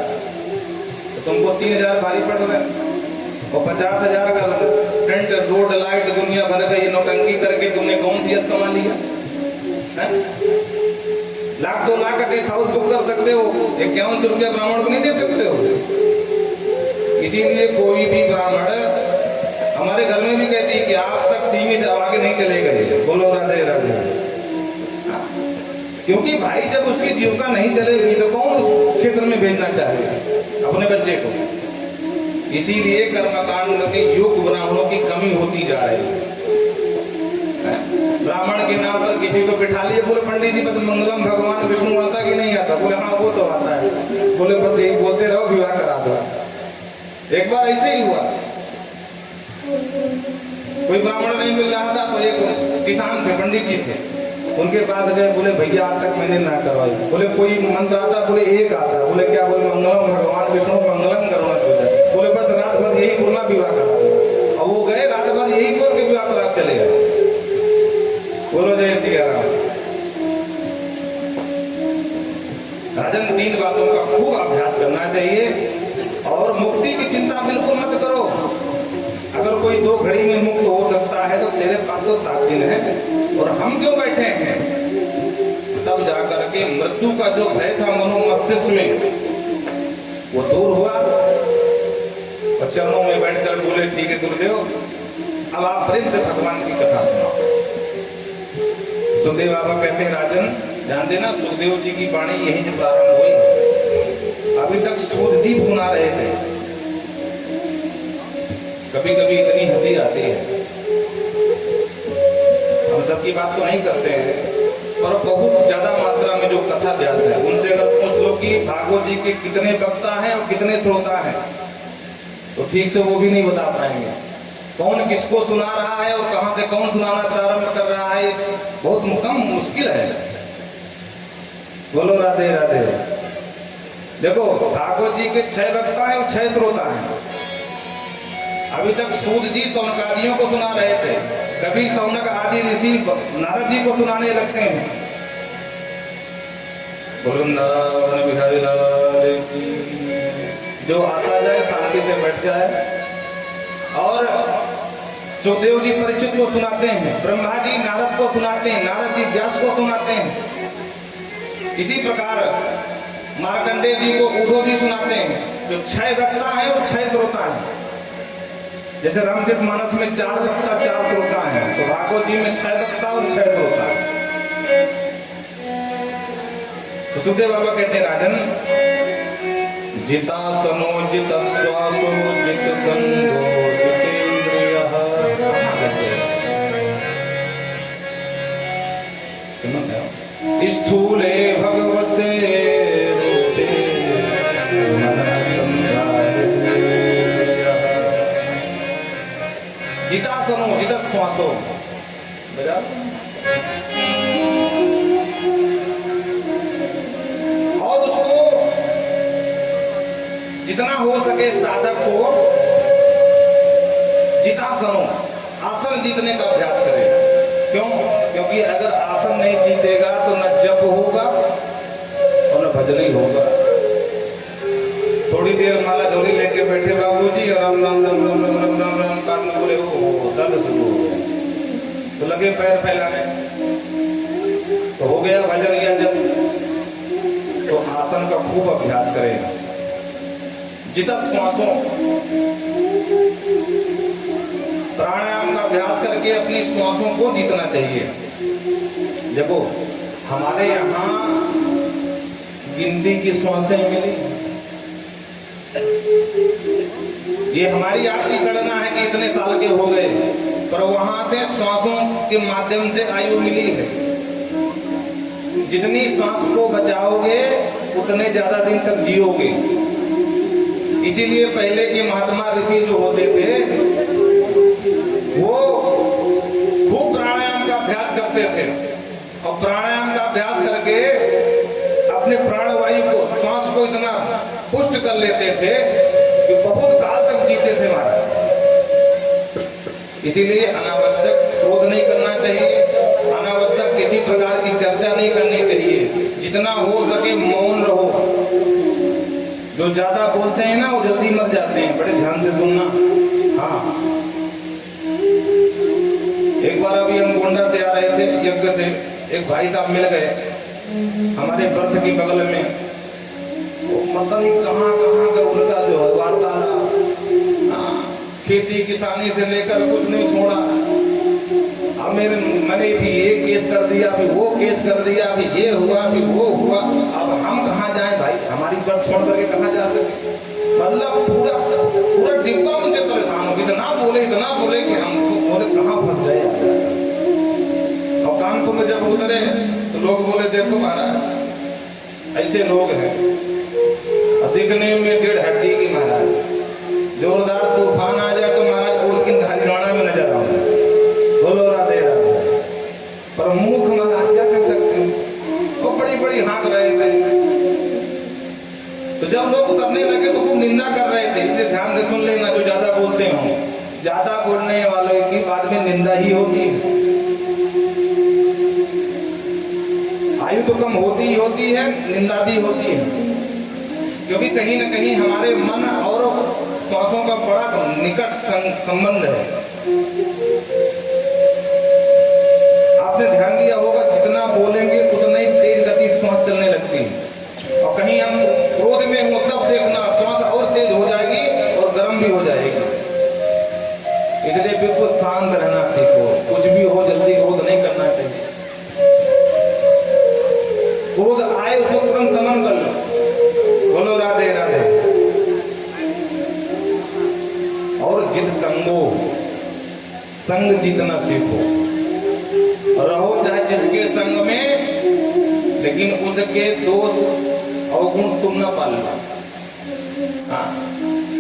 Speaker 1: तो तुमको 3000 भारी पड़ रहे हैं, और 50,000 का टेंट रोड लाइट दुनिया भर का ये नौटंकी करके तुमने कौन सी यश कमा लिया है? 1,00,000 2 लाख का गेस्ट हाउस बुक कर सकते हो, 51 रुपया ब्राह्मण को नहीं दे सकते हो। इसीलिए कोई भी ब्राह्मण हमारे घर में भी कहती है कि आप तक सीमित, अब आगे नहीं चलेगा ये। बोलो राधे राधे। क्योंकि भाई जब उसकी जीविका नहीं चलेगी तो कौन उस क्षेत्र में भेजना चाहेगा अपने बच्चे को। इसीलिए कर्मकांड के योग्य ब्राह्मणों की कमी होती जा रही है। ब्राह्मण के नाम पर किसी को बिठा लिए, बोले पंडित जी बस मंगलम भगवान विष्णु आता कि नहीं आता? बोले हाँ वो तो आता है। बोले बस यही बोलते रहो, विवाह करा दो। एक बार ऐसे ही हुआ, कोई ब्राह्मण नहीं मिल रहा था तो एक किसान थे, पंडित जी थे, उनके पास गए, बोले भैया आज तक मैंने ना करवाई। बोले कोई मंत्र आता? बोले एक आता। बोले क्या? बोले मंगलम भगवान विष्णु मंगलम करुणा पूजा। बोले बस रात भर यही बोलना, विवाह करा दो। और वो गए, रात भर यही बोल के विवाह करा चले गए। बोलो जय सिया राम। राजन, 3 बातों का खूब अभ्यास करना चाहिए और मुक्ति की चिंता बिल्कुल मत करो। अगर कोई 2 घड़ी में मुक्त हो सकता है तो तेरे पास तो 7 दिन है, और हम क्यों बैठे हैं? तब जाकर के मृत्यु का जो भय था मनोमस्तिष्क में वो दूर हुआ, और चरणों में बैठकर बोले ठीक है गुरुदेव, अब आप प्रेम से भगवान की कथा सुनाओ। सुखदेव बाबा कहते हैं राजन, जानते ना सुखदेव जी की वाणी यहीं से प्रारंभ हुई। अभी तक सूद जी सुना रहे थे। कभी कभी इतनी हंसी आती है, हम सबकी बात तो नहीं करते हैं, पर बहुत ज्यादा मात्रा में जो कथा व्यास है उनसे अगर पूछ लो कि भागवत जी के कितने वक्ता हैं और कितने श्रोता हैं, तो ठीक से वो भी नहीं बता पाएंगे। कौन किसको सुना रहा है और कहां से कौन सुनाना प्रारंभ कर रहा है, बहुत कम मुश्किल है। बोलो राधे राधे। देखो, भागवत जी के 6 वक्ता है और 6 श्रोता है। अभी तक सूद जी सौनकादियों को सुना रहे थे, कभी सौनक आदि ऋषि नारद जी को सुनाने लगते हैं। जो आता जाए शांति से बैठ जाए। और सुखदेव जी परीक्षित को सुनाते हैं, ब्रह्मा जी नारद को सुनाते हैं, नारद जी व्यास को सुनाते हैं। इसी प्रकार मार्कंडेय जी को उद्धव जी सुनाते हैं। जो 6 वक्ता है और 6 श्रोता है। जैसे रामचरित मानस में 4 वक्ता 4 श्रोता है, तो भागवत जी में 6 वक्ता और 6 श्रोता है। तो सुखदेव बाबा कहते हैं राजन, जिता सनो जित श्वासो जित संगो जितेन्द्रियः। स्थूले भगवते रूपे मनः संधाय। जिता सनो जित श्वासो, और उसको जितना हो सके साधक को जितासनो, आसन जीतने का अभ्यास करेगा। क्यों? क्योंकि अगर आसन नहीं जीतेगा तो न जप होगा और न भजन ही होगा। थोड़ी देर माला झोली लेके बैठे बाबूजी और राम राम राम राम राम राम राम राम कान में बोले हो दर्द शुरू हो गया, तो लगे पैर फैलाने, तो हो गया भजन या जप। तो आसन का खूब अभ्यास करेगा। जिता श्वासों, प्राणायाम का अभ्यास करके अपनी श्वासों को जीतना चाहिए। देखो, हमारे यहाँ गिनती की श्वासें मिली, ये हमारी आज की गणना है कि इतने साल के हो गए, पर वहां से श्वासों के माध्यम से आयु मिली है। जितनी श्वास को बचाओगे उतने ज्यादा दिन तक जियोगे। इसीलिए पहले के महात्मा ऋषि जो होते थे वो खूब प्राणायाम का अभ्यास करते थे, और प्राणायाम का अभ्यास करके अपने प्राणवायु को, श्वास को इतना पुष्ट कर लेते थे कि बहुत काल तक जीते थे महाराज। इसीलिए अनावश्यक क्रोध नहीं करना चाहिए, अनावश्यक किसी प्रकार की चर्चा नहीं करनी चाहिए, जितना हो सके मौन रहो। जो ज्यादा बोलते हैं ना वो जल्दी मर जाते हैं, बड़े ध्यान से सुनना। हाँ, एक बार अभी हम गोंडा से आ रहे थे यज्ञ से, एक भाई साहब मिल गए हमारे व्रत की बगल में। वो मतलब नहीं कहाँ कहाँ का उनका जो है वार्तालाप, खेती किसानी से लेकर कुछ नहीं छोड़ा। अब मैंने भी ये केस कर दिया, अभी वो केस कर दिया, अभी ये हुआ, अभी वो हुआ। अब हम कहाँ जाएं भाई, हमारी बात छोड़ करके कहाँ जा सके। मतलब पूरा पूरा डिब्बा मुझे परेशान हो, इतना बोले कि हम बोले कहाँ फंस गए। और कानपुर में जब उतरे तो लोग बोले देखो महाराज ऐसे लोग हैं, दिखने में 1.5 हड्डी की महाराज, जोरदार तूफान आ जाए तो महाराज उल्किन हरियाणा में नजर आओ। बोलो राधे राधे। पर मुख महाराज क्या कर सकते हैं, वो बड़ी बड़ी हाँक रहे थे। तो जब लोग उतरने लगे तो खूब निंदा कर रहे थे, इसलिए ध्यान से सुन लेना जो ज्यादा बोलते हो। ज्यादा बोलने वालों की बाद में निंदा ही होती है। आयु तो कम होती ही होती है, निंदा भी होती है, क्योंकि कहीं ना कहीं हमारे मन और श्वासों का बड़ा निकट संबंध है। आपने ध्यान दिया होगा जितना बोलेंगे उतना ही तेज गति श्वास चलने लगती है। और कहीं हम क्रोध में हो तब देखना श्वास और तेज हो जाएगी और गर्म भी हो जाएगी। इसलिए बिल्कुल शांत रहना सीखो, कुछ भी हो जल्दी क्रोध नहीं करना चाहिए। क्रोध आए उसको तुरंत समन कर लो। बोलो राधे राधे। और जित संगो, संग जीतना सीखो। रहो चाहे जिसके संग में, लेकिन उसके दोष अवगुण तुम ना पालना। हाँ,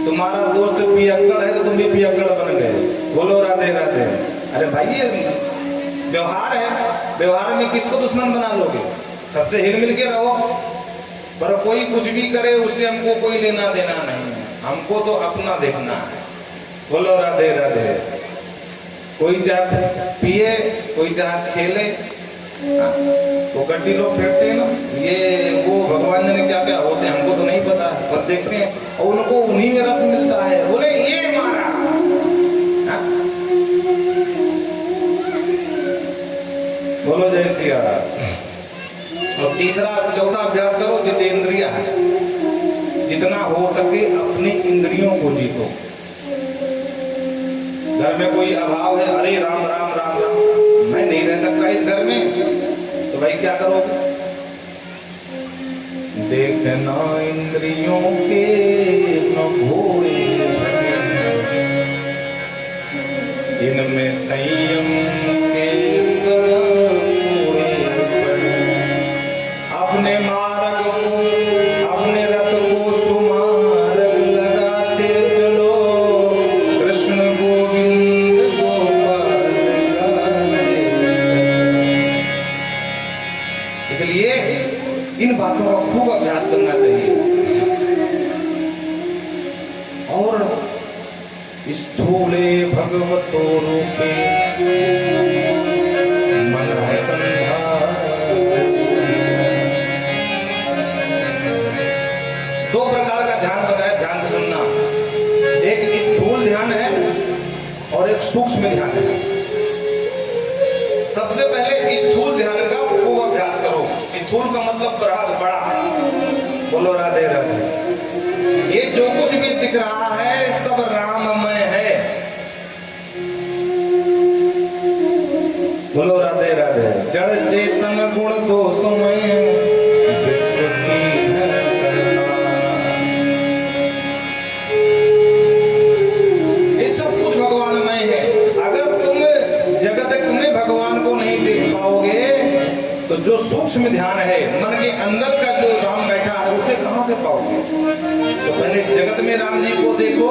Speaker 1: तुम्हारा दोस्त पियक्कड़ है तो तुम भी पियक्कड़ बन गए। बोलो राधे राधे। अरे भाई ये व्यवहार है, व्यवहार में किसको दुश्मन बना लोगे, सबसे हिल मिल के रहो। पर कोई कुछ भी करे उससे हमको कोई लेना देना नहीं है, हमको तो अपना देखना है। बोलो राधे राधे। कोई चाहे पिए, कोई चाहे खेले, वो गड्डी लोग फेंकते हैं ना, ये वो भगवान ने क्या क्या होते हैं हमको तो नहीं पता, पर देखते हैं और उनको उन्हीं में रस मिलता है। बोले ये मारा। बोलो जय सिया राम। और तीसरा चौथा अभ्यास करो जितेंद्रिय है, जितना हो सके अपनी इंद्रियों को जीतो। घर में कोई अभाव है, अरे राम राम राम राम, मैं नहीं रह सकता इस घर में, तो भाई क्या करो, देखना इंद्रियों के न भोरे, इनमें संयम के सदा पूरे पड़े। अपने मार्ग को, अपने रथ को सुमार्ग लगाते चलो, कृष्ण गोविंद गोपाल गाते। इसलिए इन बातों का खूब अभ्यास करना चाहिए। और स्थूले भगवतो रूपे मन दो प्रकार का ध्यान बताया, ध्यान से सुनना। एक स्थूल ध्यान है और एक सूक्ष्म ध्यान है। सबसे पहले स्थूल ध्यान का खूब अभ्यास करो। स्थूल का मतलब बड़ा। बोलो राधे राधे। ये जो कुछ भी दिख रहा है सब राममय है। बोलो राधे राधे। जड़ चेतन गुण दोषमय विश्व की है करुणा। ये सब कुछ भगवानमय है। अगर तुम जगत में भगवान को नहीं देख पाओगे तो जो सूक्ष्म ध्यान है, मन के अंदर का जो राम बैठा है, उसे कहां से पाओगे। तो पहले जगत में राम जी को देखो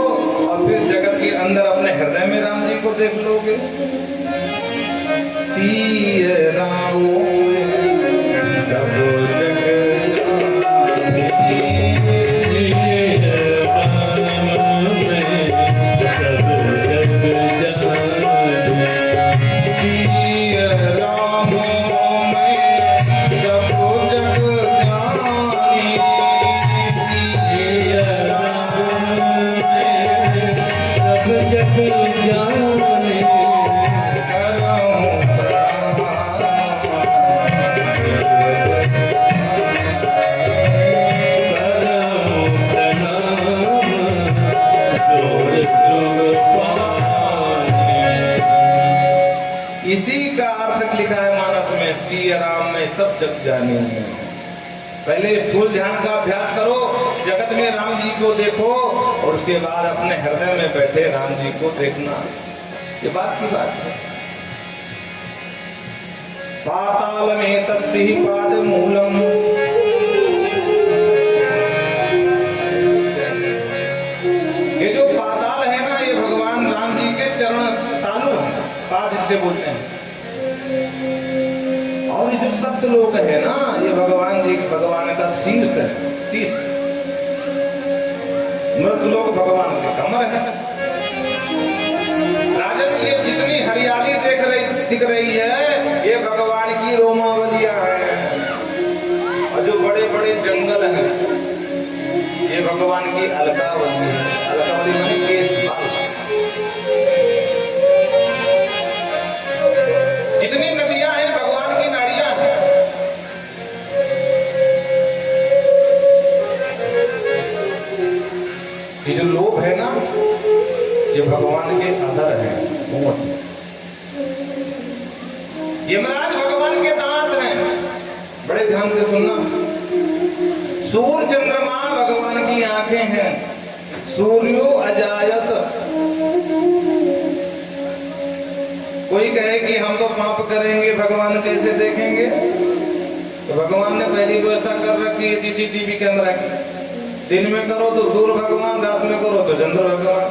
Speaker 1: और फिर जगत के अंदर अपने हृदय में राम जी को देख लोगे। सिय राम सब जग जाने, सिय किए राम में सब जग जाने। पहले स्थूल ध्यान का अभ्यास करो, जगत में राम जी को देखो और उसके बाद अपने हृदय में बैठे राम जी को देखना। ये बात की बात है। पाताल में तस्सी पाद मूलम, ये जो पाताल है ना, ये भगवान राम जी के चरण तालु है, पाद जिसे बोलते हैं। और ये जो सप्त लोक है ना, ये भगवान जी, भगवान का शीर्ष है, शीर्ष। मृत लोक भगवान के कमर है। राजन, ये जितनी हरियाली दिख रही है, ये भगवान की रोमावलियां हैं। और जो बड़े बड़े जंगल हैं, ये भगवान की अलकावली है। अलकावली माने केश बाल। जितनी नदियां हैं, भगवान की नाड़ियां हैं। ये जो लोभ है ना, ये भगवान के अधर है, होंठ। यमराज भगवान के दांत हैं। बड़े ध्यान से सुनना। सूर्य चंद्रमा भगवान की आंखें हैं। सूर्यो अजायत। कोई कहे कि हम तो पाप करेंगे, भगवान कैसे देखेंगे? तो भगवान ने पहली व्यवस्था कर रखी है सीसीटीवी कैमरा की। दिन में करो तो सूर्य भगवान, रात में करो तो चंद्र भगवान।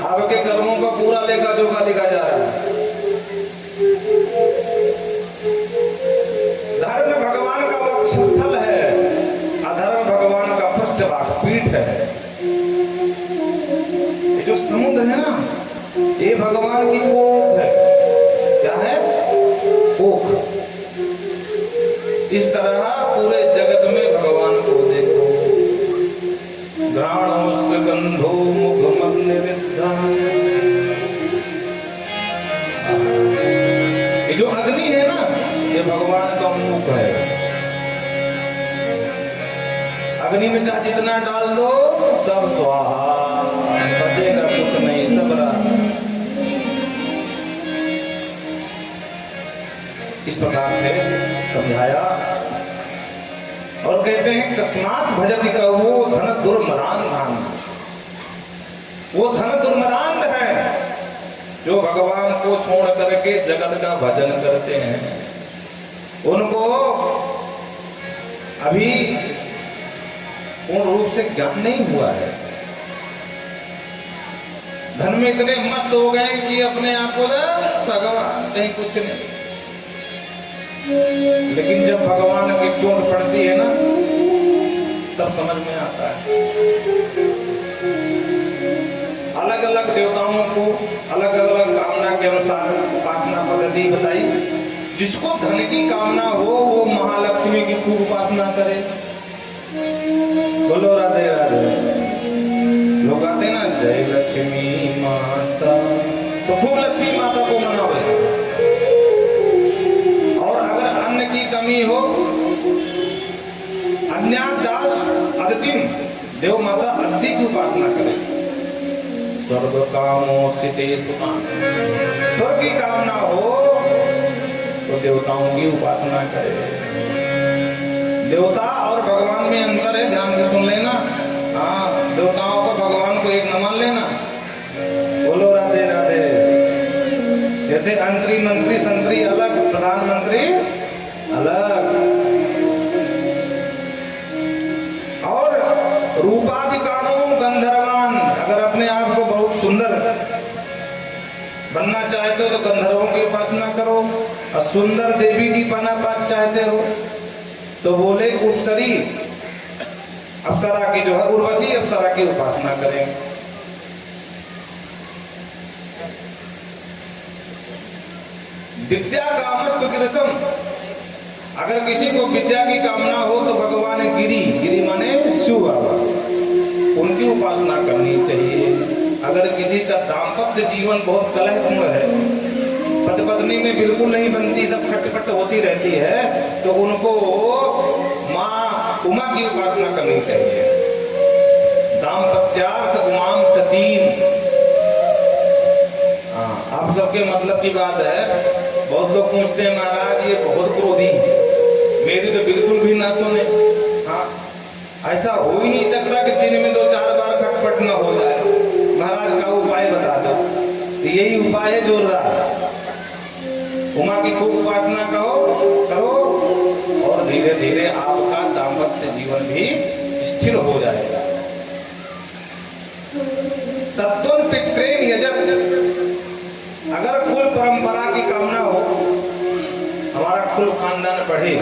Speaker 1: आपके कर्मों का पूरा लेखा जोखा लिखा जा रहा है। धर्म भगवान का वक्षस्थल है, अधर्म भगवान का पृष्ठभाग, पीठ है। ये जो समुद्र है ना, ये भगवान की कोख है। क्या है? कोख। इस तरह पूरे जगत में भगवान को देखो। घ्राणोस्य गंधो मुखमग्निविद्धान। ये जो अग्नि है ना, ये भगवान का मुख है। अग्नि में चाहे जितना डाल दो, सब स्वाहा, बचेगा कुछ नहीं, सब राख। इस प्रकार से समझाया। और कहते हैं कस्मात भजति का वो धन दुर्मदान धान। वो धन दुर्मदान है जो भगवान को छोड़ करके जगत का भजन करते हैं। उनको अभी पूर्ण रूप से ज्ञान नहीं हुआ है। धन में इतने मस्त हो गए कि अपने आप को भगवान कहीं कुछ नहीं। लेकिन जब भगवान की चोट पड़ती है ना, तब समझ में आता है। अलग अलग देवताओं को अलग अलग कामना के अनुसार उपासना पद्धति बताई। जिसको धन की कामना हो, वो महालक्ष्मी की खूब उपासना करे। बोलो राधे राधे। लोग आते ना, जय लक्ष्मी माता, तो खूब लक्ष्मी माता को मनावे। की कमी हो, अन्यादास अदितिम, देव माता अदिति की उपासना करें। स्वर्ग कामो सिते सुमान, स्वर्ग की कामना हो तो देवताओं की उपासना करें। देवता और भगवान में अंतर है, ध्यान से सुन लेना। हाँ, देवताओं को भगवान को एक न मान लेना। बोलो राधे राधे। जैसे अंतरी मंत्री संतरी अलग, प्रधानमंत्री अलग। और रूपाधिकारो गंधर्वान, अगर अपने आप को बहुत सुंदर बनना चाहते हो तो गंधर्वों की उपासना करो। और सुंदर देवी की पाना पात चाहते हो तो बोले उपसरी, अप्सरा की जो है उर्वशी अप्सरा की उपासना करें। विद्या कामस्तु गिरिशम, अगर किसी को विद्या की कामना हो तो भगवान गिरी, गिरी माने शिव बाबा, उनकी उपासना करनी चाहिए। अगर किसी का दाम्पत्य जीवन बहुत कलहपूर्ण है, पति पत्नी में बिल्कुल नहीं बनती, सब खटखट होती रहती है, तो उनको माँ उमा की उपासना करनी चाहिए। दाम्पत्यार्थ उमाम सतीम। आप सबके मतलब की बात है। बहुत लोग पूछते हैं महाराज ये बहुत क्रोधी है, मेरी तो बिल्कुल भी ना सुने। हाँ, ऐसा हो ही नहीं सकता कि दिन में 2-4 बार खटपट न हो जाए। महाराज का उपाय बता दो। तो यही उपाय है जोरदार, उमा की खूब उपासना करो और धीरे धीरे आपका दाम्पत्य जीवन भी स्थिर हो जाएगा। तत्व पितृन यजत, अगर कुल परंपरा की कामना हो, हमारा कुल खानदान बढ़े,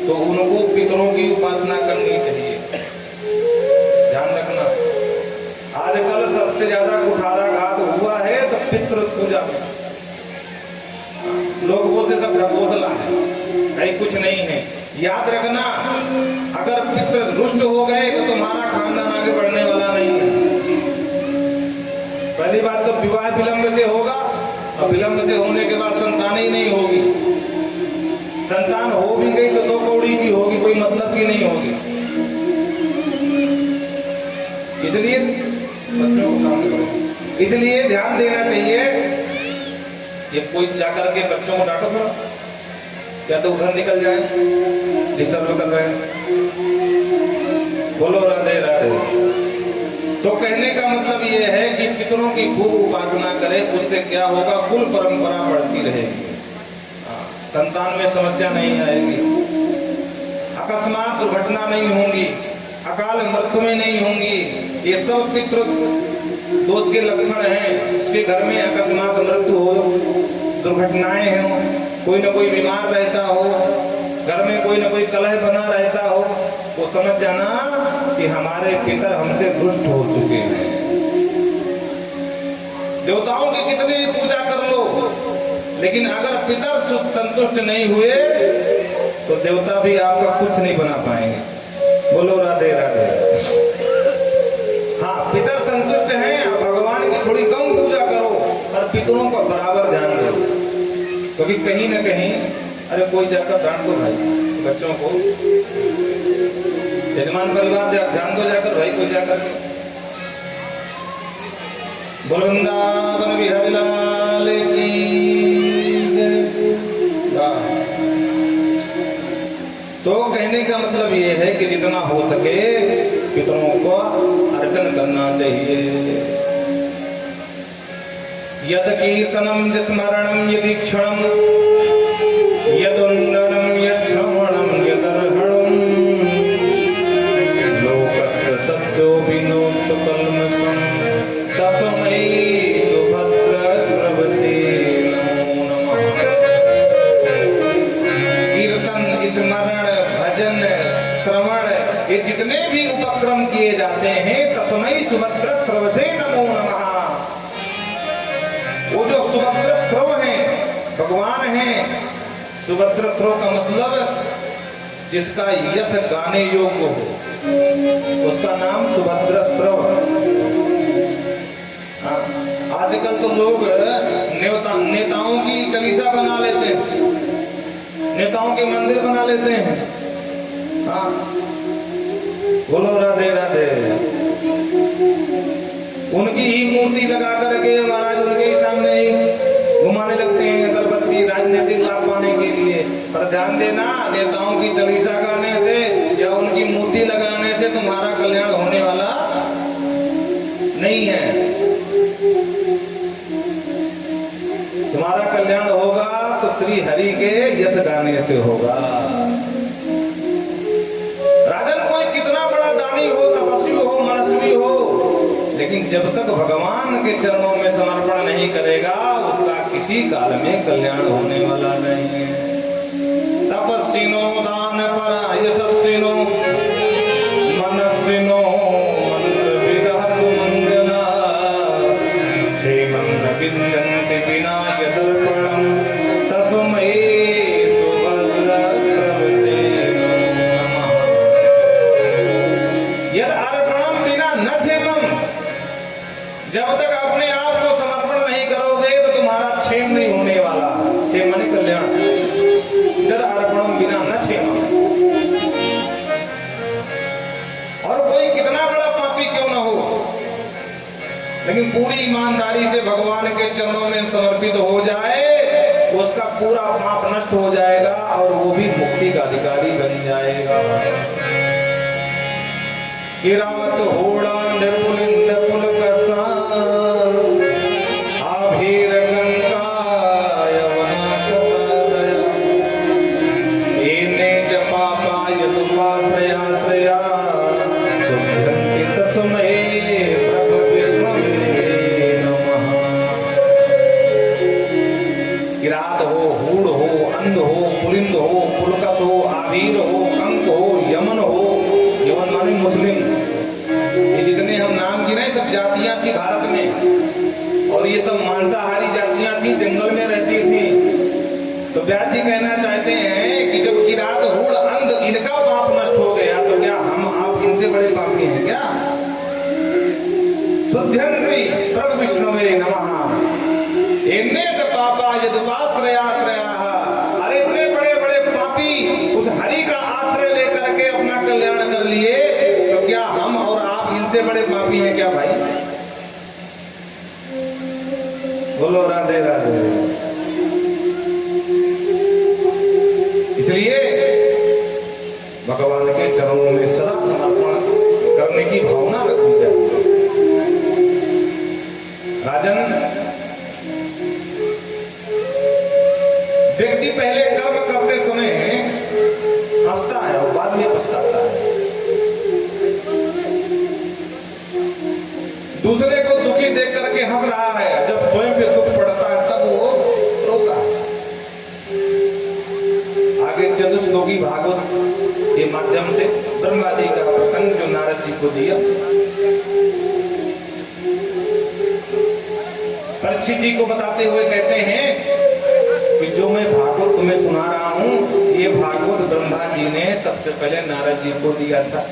Speaker 1: तो उनको पितरों की उपासना करनी चाहिए। ध्यान रखना, आजकल सबसे ज्यादा कुठाराघात हुआ है तो पितृ पूजा में। लोग बोलते सब ढकोसला है, कहीं कुछ नहीं है। याद रखना, अगर पितृ रुष्ट हो गए तो तुम्हारा खानदान आगे बढ़ने वाला नहीं है। पहली बात तो विवाह विलंब से होगा, और विलंब से होने के बाद संतान ही नहीं होगी। संतान हो भी गई तो 2 कौड़ी की होगी, कोई मतलब की नहीं होगी। इसलिए ध्यान देना चाहिए। ये कोई जाकर के बच्चों को डांटो थोड़ा, या तो उधर निकल जाए, डिस्टर्ब कर रहे हैं। बोलो राधे राधे। तो कहने का मतलब ये है कि पितरों की खूब उपासना करें, उससे क्या होगा, कुल परंपरा बढ़ती रहेगी, संतान में समस्या नहीं आएगी, अकस्मात दुर्घटना नहीं होंगी, अकाल मृत्यु में नहीं होंगी। ये सब पितृ दोष के लक्षण हैं। इसके घर में अकस्मात मृत्यु हो, दुर्घटनाएं हो, कोई न कोई बीमार रहता हो, घर में कोई न कोई कलह बना रहता हो, तो समझ जाना कि हमारे पितर हमसे दुष्ट हो चुके हैं। देवताओं की कितनी भी पूजा कर लो, लेकिन अगर पितर संतुष्ट नहीं हुए तो देवता भी आपका कुछ नहीं बना पाएंगे। बोलो राधे राधे। हाँ, पितर संतुष्ट हैं, भगवान की थोड़ी कम पूजा करो, और पितरों का बराबर ध्यान दो, क्योंकि कहीं न कहीं, अरे कोई जाकर ध्यान दो भाई बच्चों को, यजमान परिवार ध्यान दो जाकर भाई, कोई जाकर। वृंदावन बिहारी लाल की जय। तो कहने का मतलब ये है कि जितना हो सके पितरों को अर्चन करना चाहिए। यद कीर्तनम स्मरणम यदीक्षणम यदुन्ननम यच्छ्रवणम यदर्हणम लोकस्य सद्यो विनोद कल्मषम तस्मै सुभद्रस्रवसे नमो नमः। कीर्तन, स्मरण, भजन, श्रवण, ये जितने भी उपक्रम किए जाते हैं, तस्मै सुभद्रस्रवसे नमो नमः। वो जो सुभद्रस्त्रव हैं, भगवान हैं। सुभद्रस्त्रव का मतलब जिसका यश गाने योग्य हो, उसका नाम सुभद्रस्त्रव। आजकल तो लोग नेताओं की चालीसा बना लेते हैं, नेताओं के मंदिर बना लेते हैं। हाँ, बोलो राधे राधे। उनकी ही मूर्ति लगा करके महाराज उनके ही सामने ही घुमाने लगते हैं अगरबत्ती, राजनीतिक लाभ पाने के लिए। पर ध्यान देना, नेताओं की चालीसा गाने से या उनकी मूर्ति लगाने से तुम्हारा कल्याण होने वाला नहीं है। तुम्हारा कल्याण होगा तो श्री हरि के यश गाने से होगा। राजन कोई कितना बड़ा दानी हो, तपस्वी हो, मनस्वी हो, लेकिन जब तक भगवान के चरणों में समर्पण नहीं करेगा, उसका किसी काल में कल्याण होने वाला नहीं है। तपस्विनो दान पर यशस्विनो मनस्विनो मंत्र विरह सुमंगला क्षेमं न विन्दन्ति विना यदर्पणं तस्मै सुभद्रस्रवसे नमः। यद अर्पणं विना न क्षेमं, जब तक अपने आप को समर्पण नहीं करोगे तो तुम्हारा क्षेम नहीं होने वाला। क्षेम माने कल्याण। यद अर्पणं विना न क्षेमं। और कोई कितना बड़ा पापी क्यों न हो, लेकिन पूरी ईमानदारी से भगवान के चरणों में समर्पित हो जाए उसका पूरा पाप नष्ट हो जाएगा और वो भी मुक्ति का अधिकारी बन जाएगा। किरात होड़ा निर्पुलिंद पुलकसा आभीर कंकाय वनकसादया एने च पापाय तुपाश्रयाश्रया सुभ्रन्ति तस्मै प्रभविष्णवे नमः। किरात हो, हूड़ हो, अंध हो, पुलिंद हो, पुलकस हो, आभीर हो, कंक हो, यमन हो, यमन माने मुस्लिम, ये जितने हम नाम गिने तब जातियां थी भारत में, और ये सब मांसाहारी जातियां थी, जंगल में रहती थी। तो व्यास जी कहना चाहते हैं कि जब किरात हूड़ अंध इनका पाप नष्ट हो गया तो क्या हम आप इनसे बड़े पापी हैं क्या? शुद्ध्यन्ति प्रभु विष्णुवे नमः एने च पापा यदुपाश्रयाश्रयाः। अरे इतने बड़े बड़े पापी उस हरि का आश्रय लेकर के अपना कल्याण कर लिए, तो क्या हम और आप इनसे बड़े पापी हैं क्या भाई? बोलो राधे राधे। इसलिए भगवान के चरणों में सदा समर्पण करने की भावना रखनी चाहिए। राजन, व्यक्ति पहले कर्म करते समय हंसता है और बाद में पछताता है। दूसरे को दुखी देख करके हंस रहा है, जब स्वयं पे दुख पड़ता है तब वो रोता है। आगे चतुश्लोकी भागवत के माध्यम से ब्रह्मा जी का प्रसंग जो नारद जी को दिया, परीक्षित जी को बताते हुए कहते हैं कि जो मैं भागवत तुम्हें सुना रहा हूँ, ये भागवत ब्रह्मा जी ने सबसे पहले नारद जी को दिया था,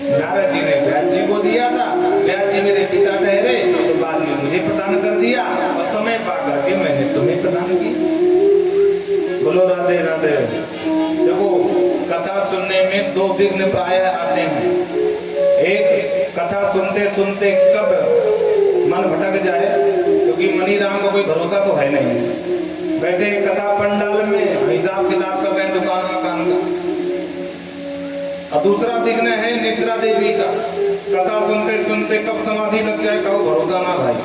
Speaker 1: नारद जी ने व्यास जी को दिया था, व्यास जी मेरे पिता ठहरे तो बाद में मुझे प्रदान कर दिया, और समय पा करके मैंने तुम्हें प्रदान की। बोलो राधे राधे। देखो, कथा सुनने में दो विघ्न प्रायः आते हैं। एक, कथा सुनते सुनते कब मन भटक जाए, क्योंकि मनी राम का कोई भरोसा तो है नहीं। बैठे कथा पंडाल में हिसाब किताब कर रहे हैं दुकान मकान का। और दूसरा विघ्न है निद्रा देवी का, कथा सुनते सुनते कब समाधि लग जाए का भरोसा ना भाई।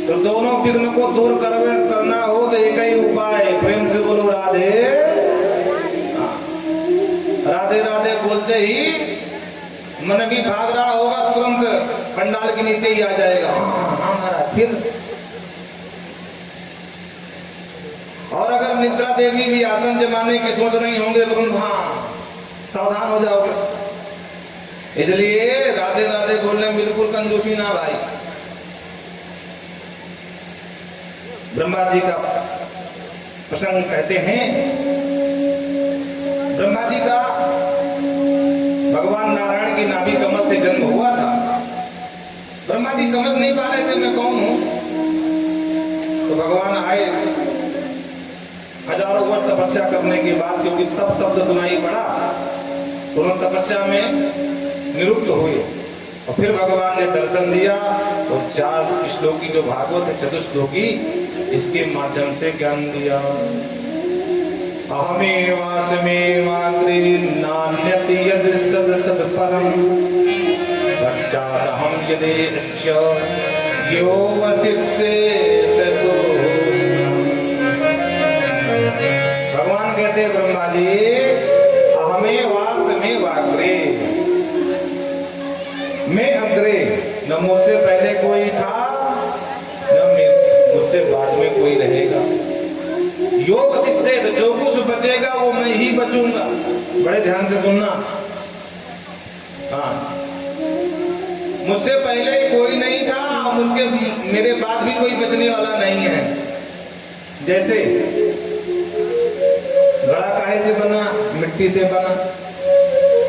Speaker 1: तो दोनों विघ्न को दूर करना हो तो एक ही उपाय, प्रेम से बोलो राधे राधे राधे बोलते ही मन भी भाग रहा होगा, तुरंत पंडाल के नीचे ही आ जाएगा, हाँ फिर। और अगर निद्रा देवी भी आसन जमाने की सोच नहीं होंगे तो हाँ सावधान हो जाओगे। इसलिए राधे राधे बोलने में बिल्कुल कंजूसी ना भाई। ब्रह्मा जी का प्रसंग कहते हैं, ब्रह्मा जी का भगवान नारायण की नाभि कमल से जन्म हुआ था। ब्रह्मा जी समझ नहीं पा रहे थे मैं कौन हूं, तो भगवान आए हजारों वर्ष तपस्या करने के बाद, क्योंकि तप शब्द सुनाई पड़ा, तुरंत तपस्या में निरुक्त हुए और फिर भगवान ने दर्शन दिया और 4 श्लोकी जो भागवत है चतुश्लोकी, इसके माध्यम से ज्ञान दिया। अहमेवास्मेवाग्रे नान्यति यद्सदसत्परं पश्चादहं यदेच्य यो वसिष्येत सो। भगवान कहते ब्रह्मा जी, अहमेवास्मेवाग्रे, मैं अग्रे, न मुझसे पहले कोई था न मुझसे बाद में कोई रहेगा। योग जिससे जो कुछ बचेगा वो मैं ही बचूंगा। बड़े ध्यान से सुनना, हाँ, मुझसे पहले कोई नहीं था, मुझके मेरे बाद भी कोई बचने वाला नहीं है। जैसे घड़ा काहे से बना? मिट्टी से बना,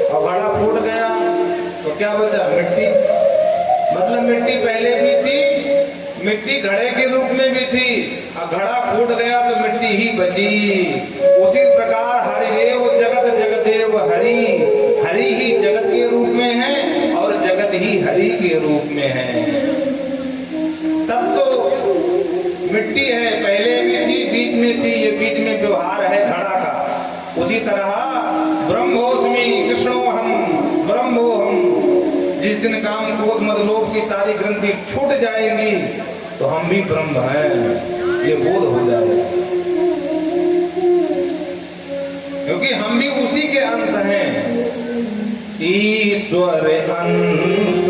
Speaker 1: और घड़ा फूट गया तो क्या बचा? मिट्टी। मतलब मिट्टी पहले भी थी, मिट्टी घड़े के रूप में भी थी, और घड़ा फूट गया तो मिट्टी ही बची। उसी प्रकार हरिदेव जगत जगदेव हरि, हरि ही जगत के रूप में है और जगत ही हरि के रूप में है। तब तो मिट्टी है, पहले भी थी, बीच मदलोभ की सारी ग्रंथि छूट जाएंगी तो हम भी ब्रह्म हैं, ये बोध हो जाएगा। क्योंकि हम भी उसी के अंश हैं। ईश्वर अंश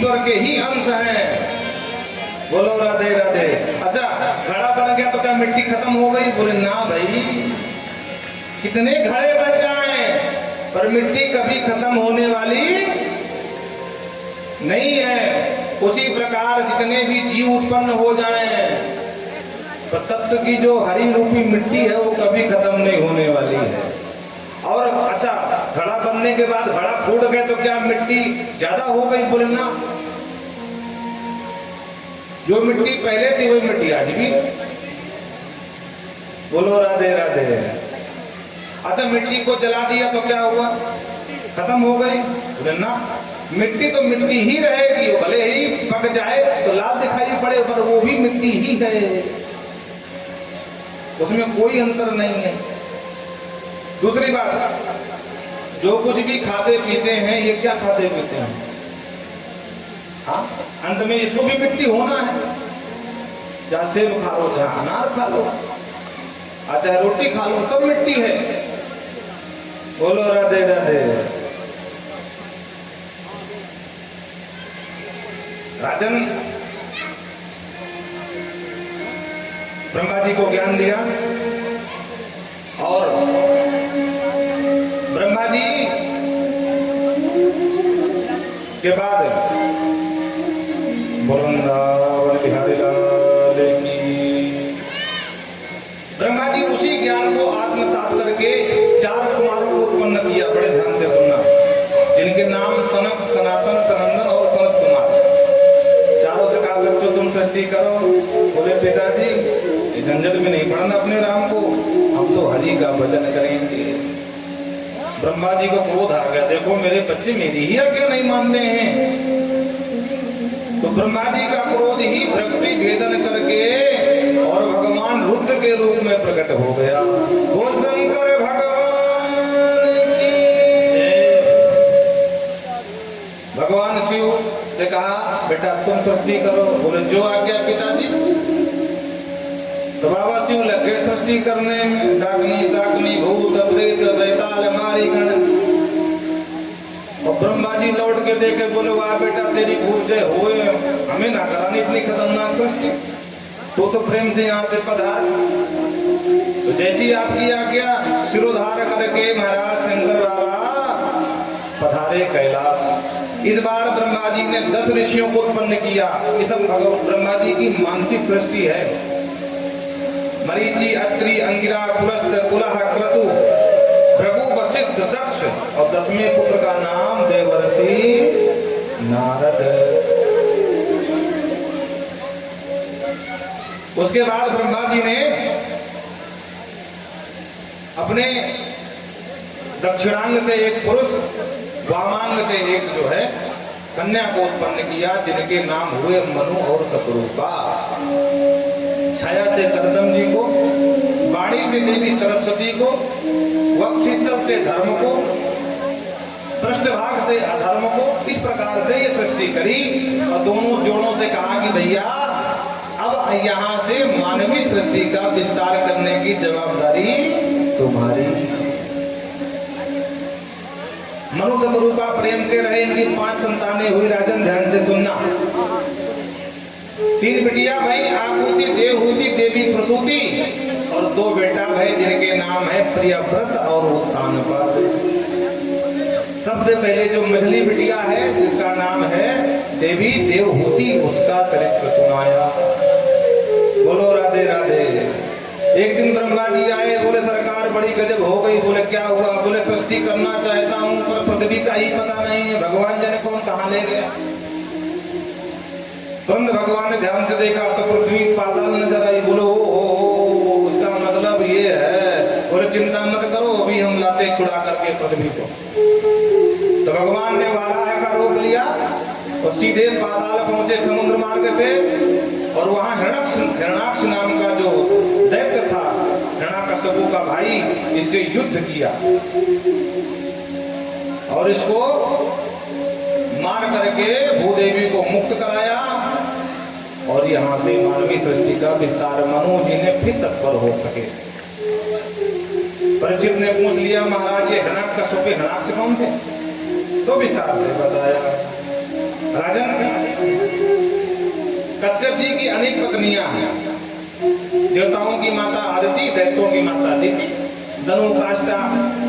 Speaker 1: जीव के ही अंश हैं। बोलो राधे राधे। अच्छा, घड़ा बन गया तो क्या मिट्टी खत्म हो गई? बोले ना भाई, कितने घड़े बन जाएं पर मिट्टी कभी खत्म होने वाली नहीं है। उसी प्रकार जितने भी जीव उत्पन्न हो जाएं पर तत्व की जो हरी रूपी मिट्टी है वो कभी खत्म नहीं होने वाली है। और अच्छा, घड़ा बनने के बाद घड़ा फूट गया तो क्या मिट्टी ज्यादा हो गई? बोले ना, जो मिट्टी पहले थी वही मिट्टी आज भी। बोलो राधे राधे। अच्छा, मिट्टी को जला दिया तो क्या हुआ? खत्म हो गई? बोले ना, मिट्टी तो मिट्टी ही रहेगी, भले ही पक जाए तो लाल दिखाई पड़े पर वो भी मिट्टी ही है, उसमें कोई अंतर नहीं है। दूसरी बात, जो कुछ भी खाते पीते हैं ये क्या खाते पीते हैं? हाँ, अंत में इसको भी मिट्टी होना है। चाहे सेब खा लो, चाहे अनार खा लो, चाहे रोटी खा लो, सब मिट्टी है। बोलो राधे राधे। राजन, ब्रह्मा जी को ज्ञान दिया और ब्रह्मा जी के बाद वृंदावन बिहारी लाल की। ब्रह्मा जी उसी ज्ञान को आत्मसात करके 4 कुमारों को उत्पन्न किया। बड़े ध्यान से सुनना, जिनके नाम सनक, सनातन, सनंदन और सनत कुमार। चारों से कहा बच्चों तुम सृष्टि करो। बोले पिताजी इस झंझट में नहीं पढ़ना अपने राम को, हम तो हरि का भजन करेंगे। ब्रह्मा जी को क्रोध आ गया, देखो मेरे बच्चे मेरी ही क्यों नहीं मानते हैं। तो ब्रह्मा जी का क्रोध ही भक्ति भेदन करके और भगवान रुद्र के रूप में प्रकट हो गया। वो शंकर भगवान की। भगवान शिव ने कहा बेटा तुम सृष्टि करो। बोले जो आज्ञा पिताजी। तो बाबा शिव लगे सृष्टि करने में, डाकनी साकनी भूत प्रेत बैताल मारी गण। और ब्रह्मा जी लौट के देखे, बोले वाह बेटा तेरी भूल जय होए, हमें ना करानी इतनी खतरनाक सृष्टि, तो प्रेम से यहाँ पे पधार। तो जैसी आपकी आज्ञा सिरोधार करके महाराज शंकर बाबा पधारे कैलाश। इस बार ब्रह्मा जी ने 10 ऋषियों को उत्पन्न किया। ये सब ब्रह्मा जी की मानसिक दृष्टि है। मरीचि, अत्रि, अंगिरा, पुलस्त, कुलह, क्रतु, भृगु, वशिष्ठ, दक्ष और 10वें पुत्र का नाम देवर्षि नारद। उसके बाद ब्रह्मा जी ने अपने दक्षिणांग से एक पुरुष, वामांग से एक जो है कन्या को उत्पन्न किया, जिनके नाम हुए मनु और शतरूपा। छाया से करदम जी को, वाणी से देवी सरस्वती को, वक्षस्थल से धर्म को, पृष्ठभाग से अधर्म को। इस प्रकार से ये सृष्टि करी और दोनों जोड़ों से कहा कि भैया अब यहाँ से मानवीय सृष्टि का विस्तार करने की जवाबदारी तुम्हारी। मनु शतरूपा प्रेम से रहे, इनकी 5 संतानें हुई। राजन ध्यान से सुनना। 3 बिटिया भाई, आकुति, देवहूति, देवी प्रसूति और 2 बेटा भाई, जिनके नाम है प्रियव्रत और उत्तानपाद। सबसे पहले जो मझली बिटिया है जिसका नाम है देवी देवहूति, उसका चरित्र सुनाया। बोलो राधे राधे। एक दिन ब्रह्मा जी आए, बोले सरकार बड़ी गजब हो गई। बोले क्या हुआ? बोले सृष्टि करना चाहता हूँ पर पृथ्वी का ही पता नहीं है, भगवान जाने कौन कहाँ ले गया। तुरंत भगवान ने ध्यान से देखा तो पृथ्वी पाताल नजर आई। बोलो उसका मतलब ये है। बोले चिंता मत करो, अभी हम लाते छुड़ा करके पृथ्वी को। तो भगवान ने वाराह का रूप लिया और सीधे पाताल पहुंचे समुद्र मार्ग से, और वहां हिरणाक्ष नाम का जो दैत्य था, हिरण्यकश्यपु का भाई, इससे युद्ध किया और इसको मार करके भूदेवी को मुक्त कराया। और यहां से मानवीय सृष्टि का विस्तार मनु जी ने फिर तत्पर हो सके। परीक्षित ने पूछ लिया, महाराज ये हिरण्यकश्यप के हिरणाक्ष कौन थे? तो विस्तार से बताया। राजन, कश्यप जी की अनेक पत्नियां हैं। देवताओं की माता आदिति, दैत्यों की माता दिति, धनु, काष्ठा,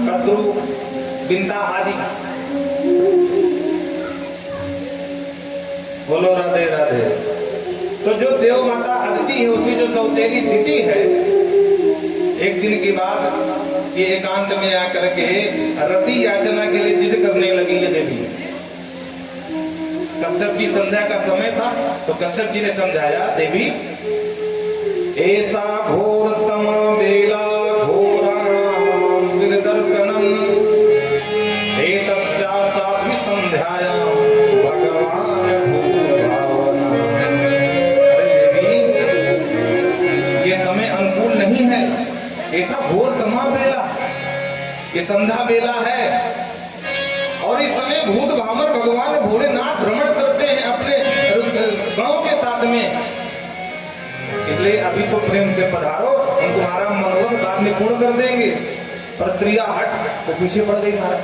Speaker 1: कद्रु, बिंदा आदि। बोलो राधे राधे। तो जो देव माता आदिति है उसकी जो सौतेली दिति है, एक दिन की बात ये एकांत में आकर के रति याचना के लिए जिद करने लगी ये देवी। कश्यप की संध्या का समय था तो कश्यप जी ने समझाया, देवी ऐसा घोरतम बेला घोरा दर्शनम एतस्या साध्वी संध्यायां भगवान भूभावना। अरे देवी ये समय अनुकूल नहीं है, ऐसा घोर तमा बेला, ये संध्या बेला है और इस समय भूत भामर भगवान भोलेनाथ भ्रमण करते हैं अपने गणों के साथ में। इसलिए अभी तो प्रेम से पधारो, हम तुम्हारा मनोरथ बाद में पूर्ण कर देंगे। पर प्रिया हट तो पीछे पड़ गई महाराज।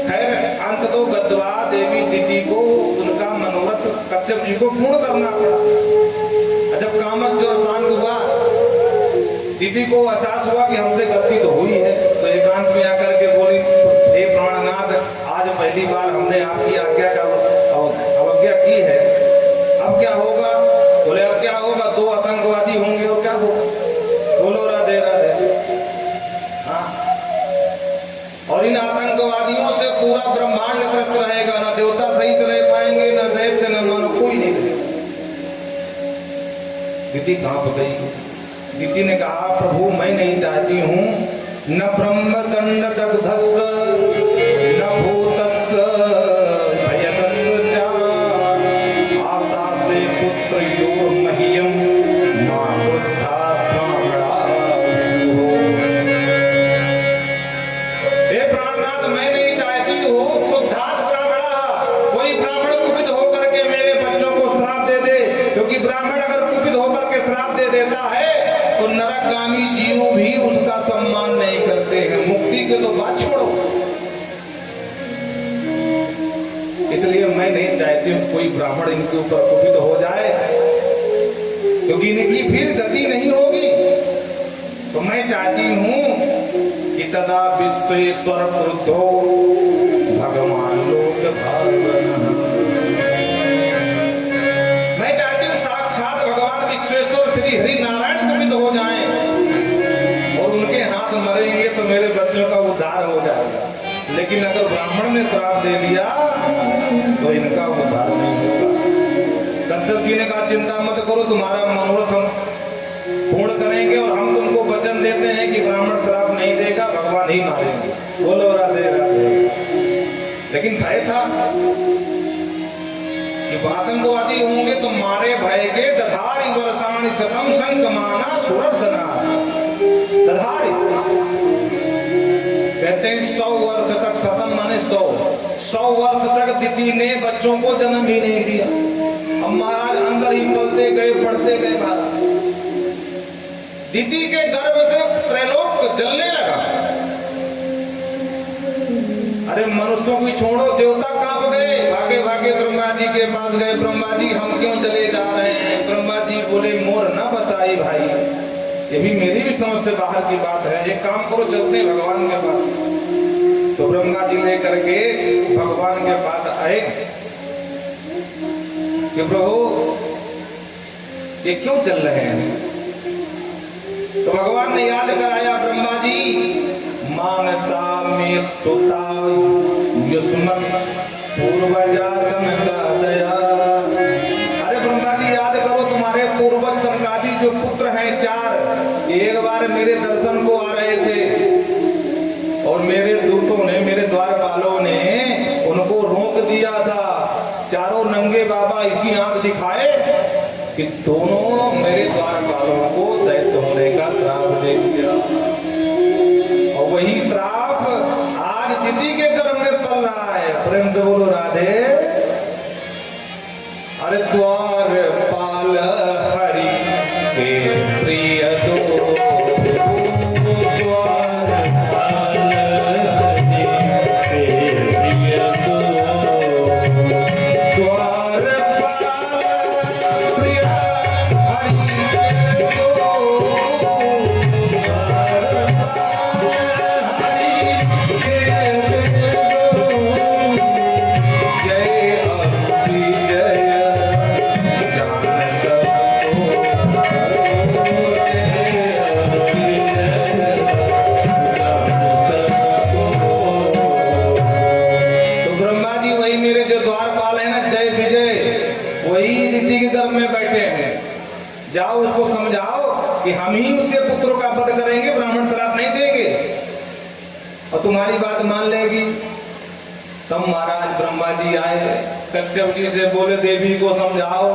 Speaker 1: खैर अंत तो गद्वा देवी दिति को उनका मनोरथ कश्यप जी को पूर्ण करना पड़ा। जब कामक जो शांत हुआ, दिति को एहसास हुआ कि हमसे गलती तो हुई है, तो एकांत में आकर के बोली, हे प्राणनाथ, आज पहली बार हमने आपकी आज्ञा का अवज्ञा की है, अब क्या होगा? बोले अब क्या होगा? 2 आतंकवादी होंगे और क्या होगा? बोलो राधे राधे। हाँ, और इन आतंकवादियों से पूरा ब्रह्मांड त्रस्त रहेगा, ना देवता सही से रह पाएंगे, ना दैत्य, ना मानो कोई नहीं रहेगा। दिति कहां गई? दिति ने कहा, प्रभु मैं नहीं चाहती हूं न ब्रह्मदंड दग्धस्य न भूतस्य भयदस्य च आशा से पुत्र योर मह्यम मां क्रुद्धा प्राणा। हे प्राणनाथ, मैं नहीं चाहती हूं क्रुद्धात् ब्राह्मणा, कोई ब्राह्मण कुपित होकर के मेरे बच्चों को श्राप दे दे, क्योंकि ब्राह्मण अगर कुपित होकर के श्राप दे देता है तो नरकगामी जीव भी उसका सम्मान नहीं करते हैं, मुक्ति के तो बात छोड़ो। इसलिए मैं नहीं चाहती हूं कोई ब्राह्मण इनके ऊपर कुपित हो जाए, क्योंकि इनकी फिर गति नहीं होगी। तो मैं चाहती हूं कि तदा विश्वेश्वर क्रुद्धो भगवान लोक भावना। मैं चाहती हूं साक्षात भगवान विश्वेश्वर श्री हरि नारायण कुपित हो जाएं और उनके हाथ मरेंगे तो मेरे बच्चों का उद्धार हो जाएगा। लेकिन अगर ब्राह्मण ने श्राप दे दिया तो इनका उद्धार नहीं होगा। कश्यप जी ने कहा, चिंता मत करो, तुम्हारा मनोरथ हम पूर्ण करेंगे और हम तुमको वचन देते हैं कि ब्राह्मण श्राप नहीं देगा, भगवान ही मारेंगे। बोलो राधे राधे। लेकिन भय था कि आतंकवादी होंगे तो मारे भय के दधारी वर्षाणि शतम संकमाना सुरधना। दधारी कहते हैं 100 वर्ष तक, शतम माने 100 वर्ष तक दिति ने बच्चों को जन्म ही नहीं दिया। अब महाराज अंदर ही पलते गए, पढ़ते गए महाराज। दिति के गर्भ से त्रैलोक जलने लगा। अरे मनुष्यों को छोड़ो, देवता कांप गए, भागे भागे ब्रह्मा जी के पास गए। ब्रह्मा जी हम क्यों चले जा रहे हैं? ब्रह्मा जी बोले, मोर न बताई भाई, ये भी मेरी भी समझ से बाहर की बात है। एक काम करो, चलते हैं भगवान के पास। लेकर के भगवान के पास आए कि प्रभु ये क्यों चल रहे हैं। तो भगवान ने याद कराया, ब्रह्मा जी मानसा में सुता युष्मत पूर्वजा समता दया। अरे ब्रह्मा जी याद करो, तुम्हारे पूर्वज सनकादि जो पुत्र हैं 4, एक बार मेरे दर्शन को आ रहे थे और मेरे दूतों ने, मेरे द्वारपालों ने उनको रोक दिया था। चारों नंगे बाबा इसी आंख दिखाए कि दोनों मेरे द्वारपालों को दैत्य होने का श्राप दे दिया। और वही श्राप आज दिति के गर्भ में पल रहा है। प्रेम से बोलो राधे। अरे द्वारपाल हरि के प्रिय दो, जाओ उसको समझाओ कि हम ही उसके पुत्रों का वध करेंगे, ब्राह्मण तलाक नहीं देंगे और तुम्हारी बात मान लेगी। तब महाराज ब्रह्मा जी आए, कश्यप जी से बोले देवी को समझाओ,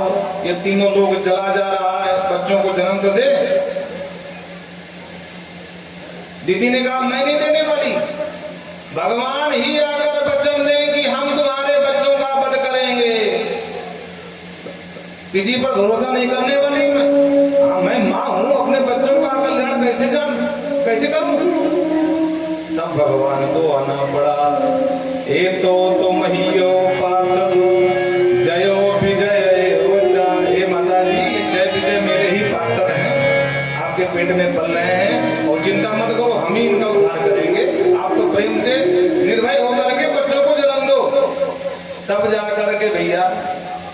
Speaker 1: ये तीनों लोग चला जा रहा है, बच्चों को जन्म तो दे। दीदी ने कहा मैं नहीं देने वाली, भगवान ही आकर वचन दें कि हम तुम्हारे बच्चों का वध करेंगे। किसी पर भरोसा नहीं करने वाली मैं माँ हूँ, अपने बच्चों का कल्याण कैसे करूं। तब भगवान को आना पड़ा। एक तो महियो पार्षद जयो विजय रोचा। हे माता जी, जय विजय मेरे ही पार्षद हैं, आपके पेट में पल रहे हैं और चिंता मत करो, हम ही इनका उद्धार करेंगे। आप तो प्रेम से निर्भय होकर के बच्चों को जन्म दो। तब जाकर के भैया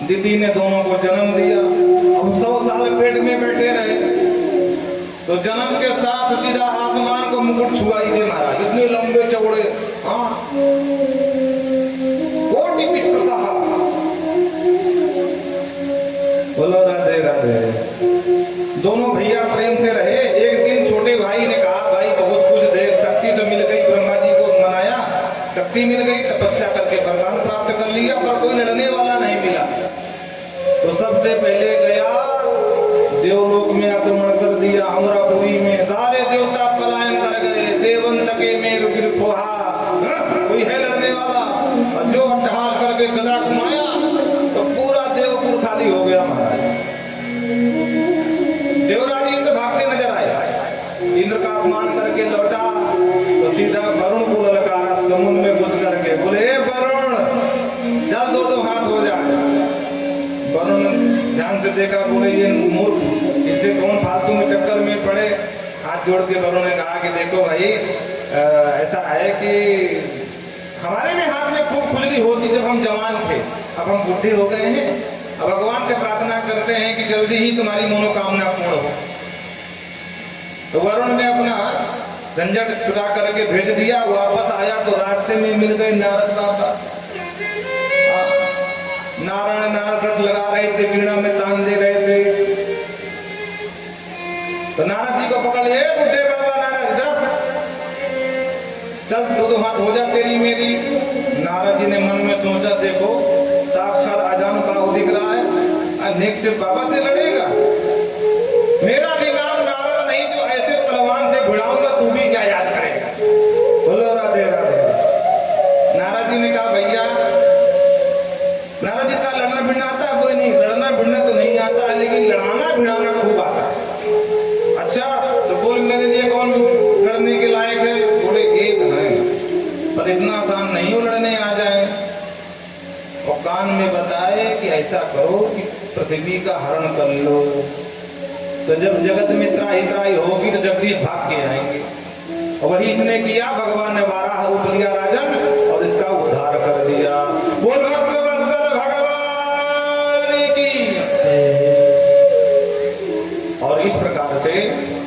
Speaker 1: दीदी ने दोनों को जन्म दिया। अब 100 साल पेट में बैठे रहे तो जन्म के साथ सीधा आसमान को मुकुट छुआ ही दे महाराज, इतने लंबे चौड़े। हाँ, कोटि विश्वसहा। बोलो राधे राधे। दोनों भैया प्रेम से रहे। एक दिन छोटे भाई ने कहा भाई बहुत कुछ देख, शक्ति तो मिल गई, ब्रह्मा जी को मनाया, शक्ति मिल गई, तपस्या करके वरदान प्राप्त कर लिया, पर कोई लड़ने वाला नहीं मिला। तो सबसे पहले गया देवलोक में आक्रमण कर दिया, अमरापुरी में सारे देवता पलायन कर गए। देवंतके में रुद्रफोहा, कोई है लड़ने वाला, और जो अट्टहास करके गदा घुमाया तो पूरा देवपुर खाली हो गया महाराज। देवराज इंद्र भागते नजर आए, इंद्र का अपमान करके लौटा तो सीधा वरुण को ललकारा समुद्र में घुस करके, बोले वरुण जल दो तो हाथ हो जाए। वरुण ध्यान से देखा, बोले ये मूर्ख, इससे कौन फालतू में चक्कर में पड़े। हाथ जोड़ के वरुण ने कहा कि देखो भाई, ऐसा है कि हमारे भी हाथ में खूब खुजली होती जब हम जवान थे, अब हम बुढ़े हो गए हैं। अब भगवान से प्रार्थना करते हैं कि जल्दी ही तुम्हारी मनोकामना पूर्ण हो। तो वरुण ने अपना झंझट छुटा करके भेज दिया। वापस आया तो रास्ते में मिल गए नारद बाबा। नारायण नारद लगा रहे थे, वीणा में तान दे रहे थे। तो नारद जी को पकड़ लिए, बुढ़े बाबा नारद इधर चल, दो हाथ हो जा तेरी मेरी। नारद जी ने मन में सोचा, देखो साक्षात आजान बाहु दिख रहा है, अनेक से बाबा से लड़ेगा। मेरा भी नाम नारद नहीं, जो ऐसे पहलवान से भिड़ाऊंगा तू भी क्या याद करेगा। बोलो राधे राधे। नारद जी ने कहा भैया, नारद जी का लड़ना भिड़ना आता है? बोले नहीं, लड़ना भिड़ना तो नहीं आता है, लेकिन लड़ाना भिड़ाना खूब आता है। अच्छा तो बोल मेरे लिए कौन लड़ने के लायक है? बोले एक है, पर इतना आसान नहीं हो लड़ने आ जाए। और कान में बताए कि ऐसा करो कि पृथ्वी का हरण कर लो, तो जब जगत में त्राही त्राही होगी तो जगदीश भाग के आएंगे। और वही इसने किया। भगवान ने 12 रूप लिया राजन, और इस से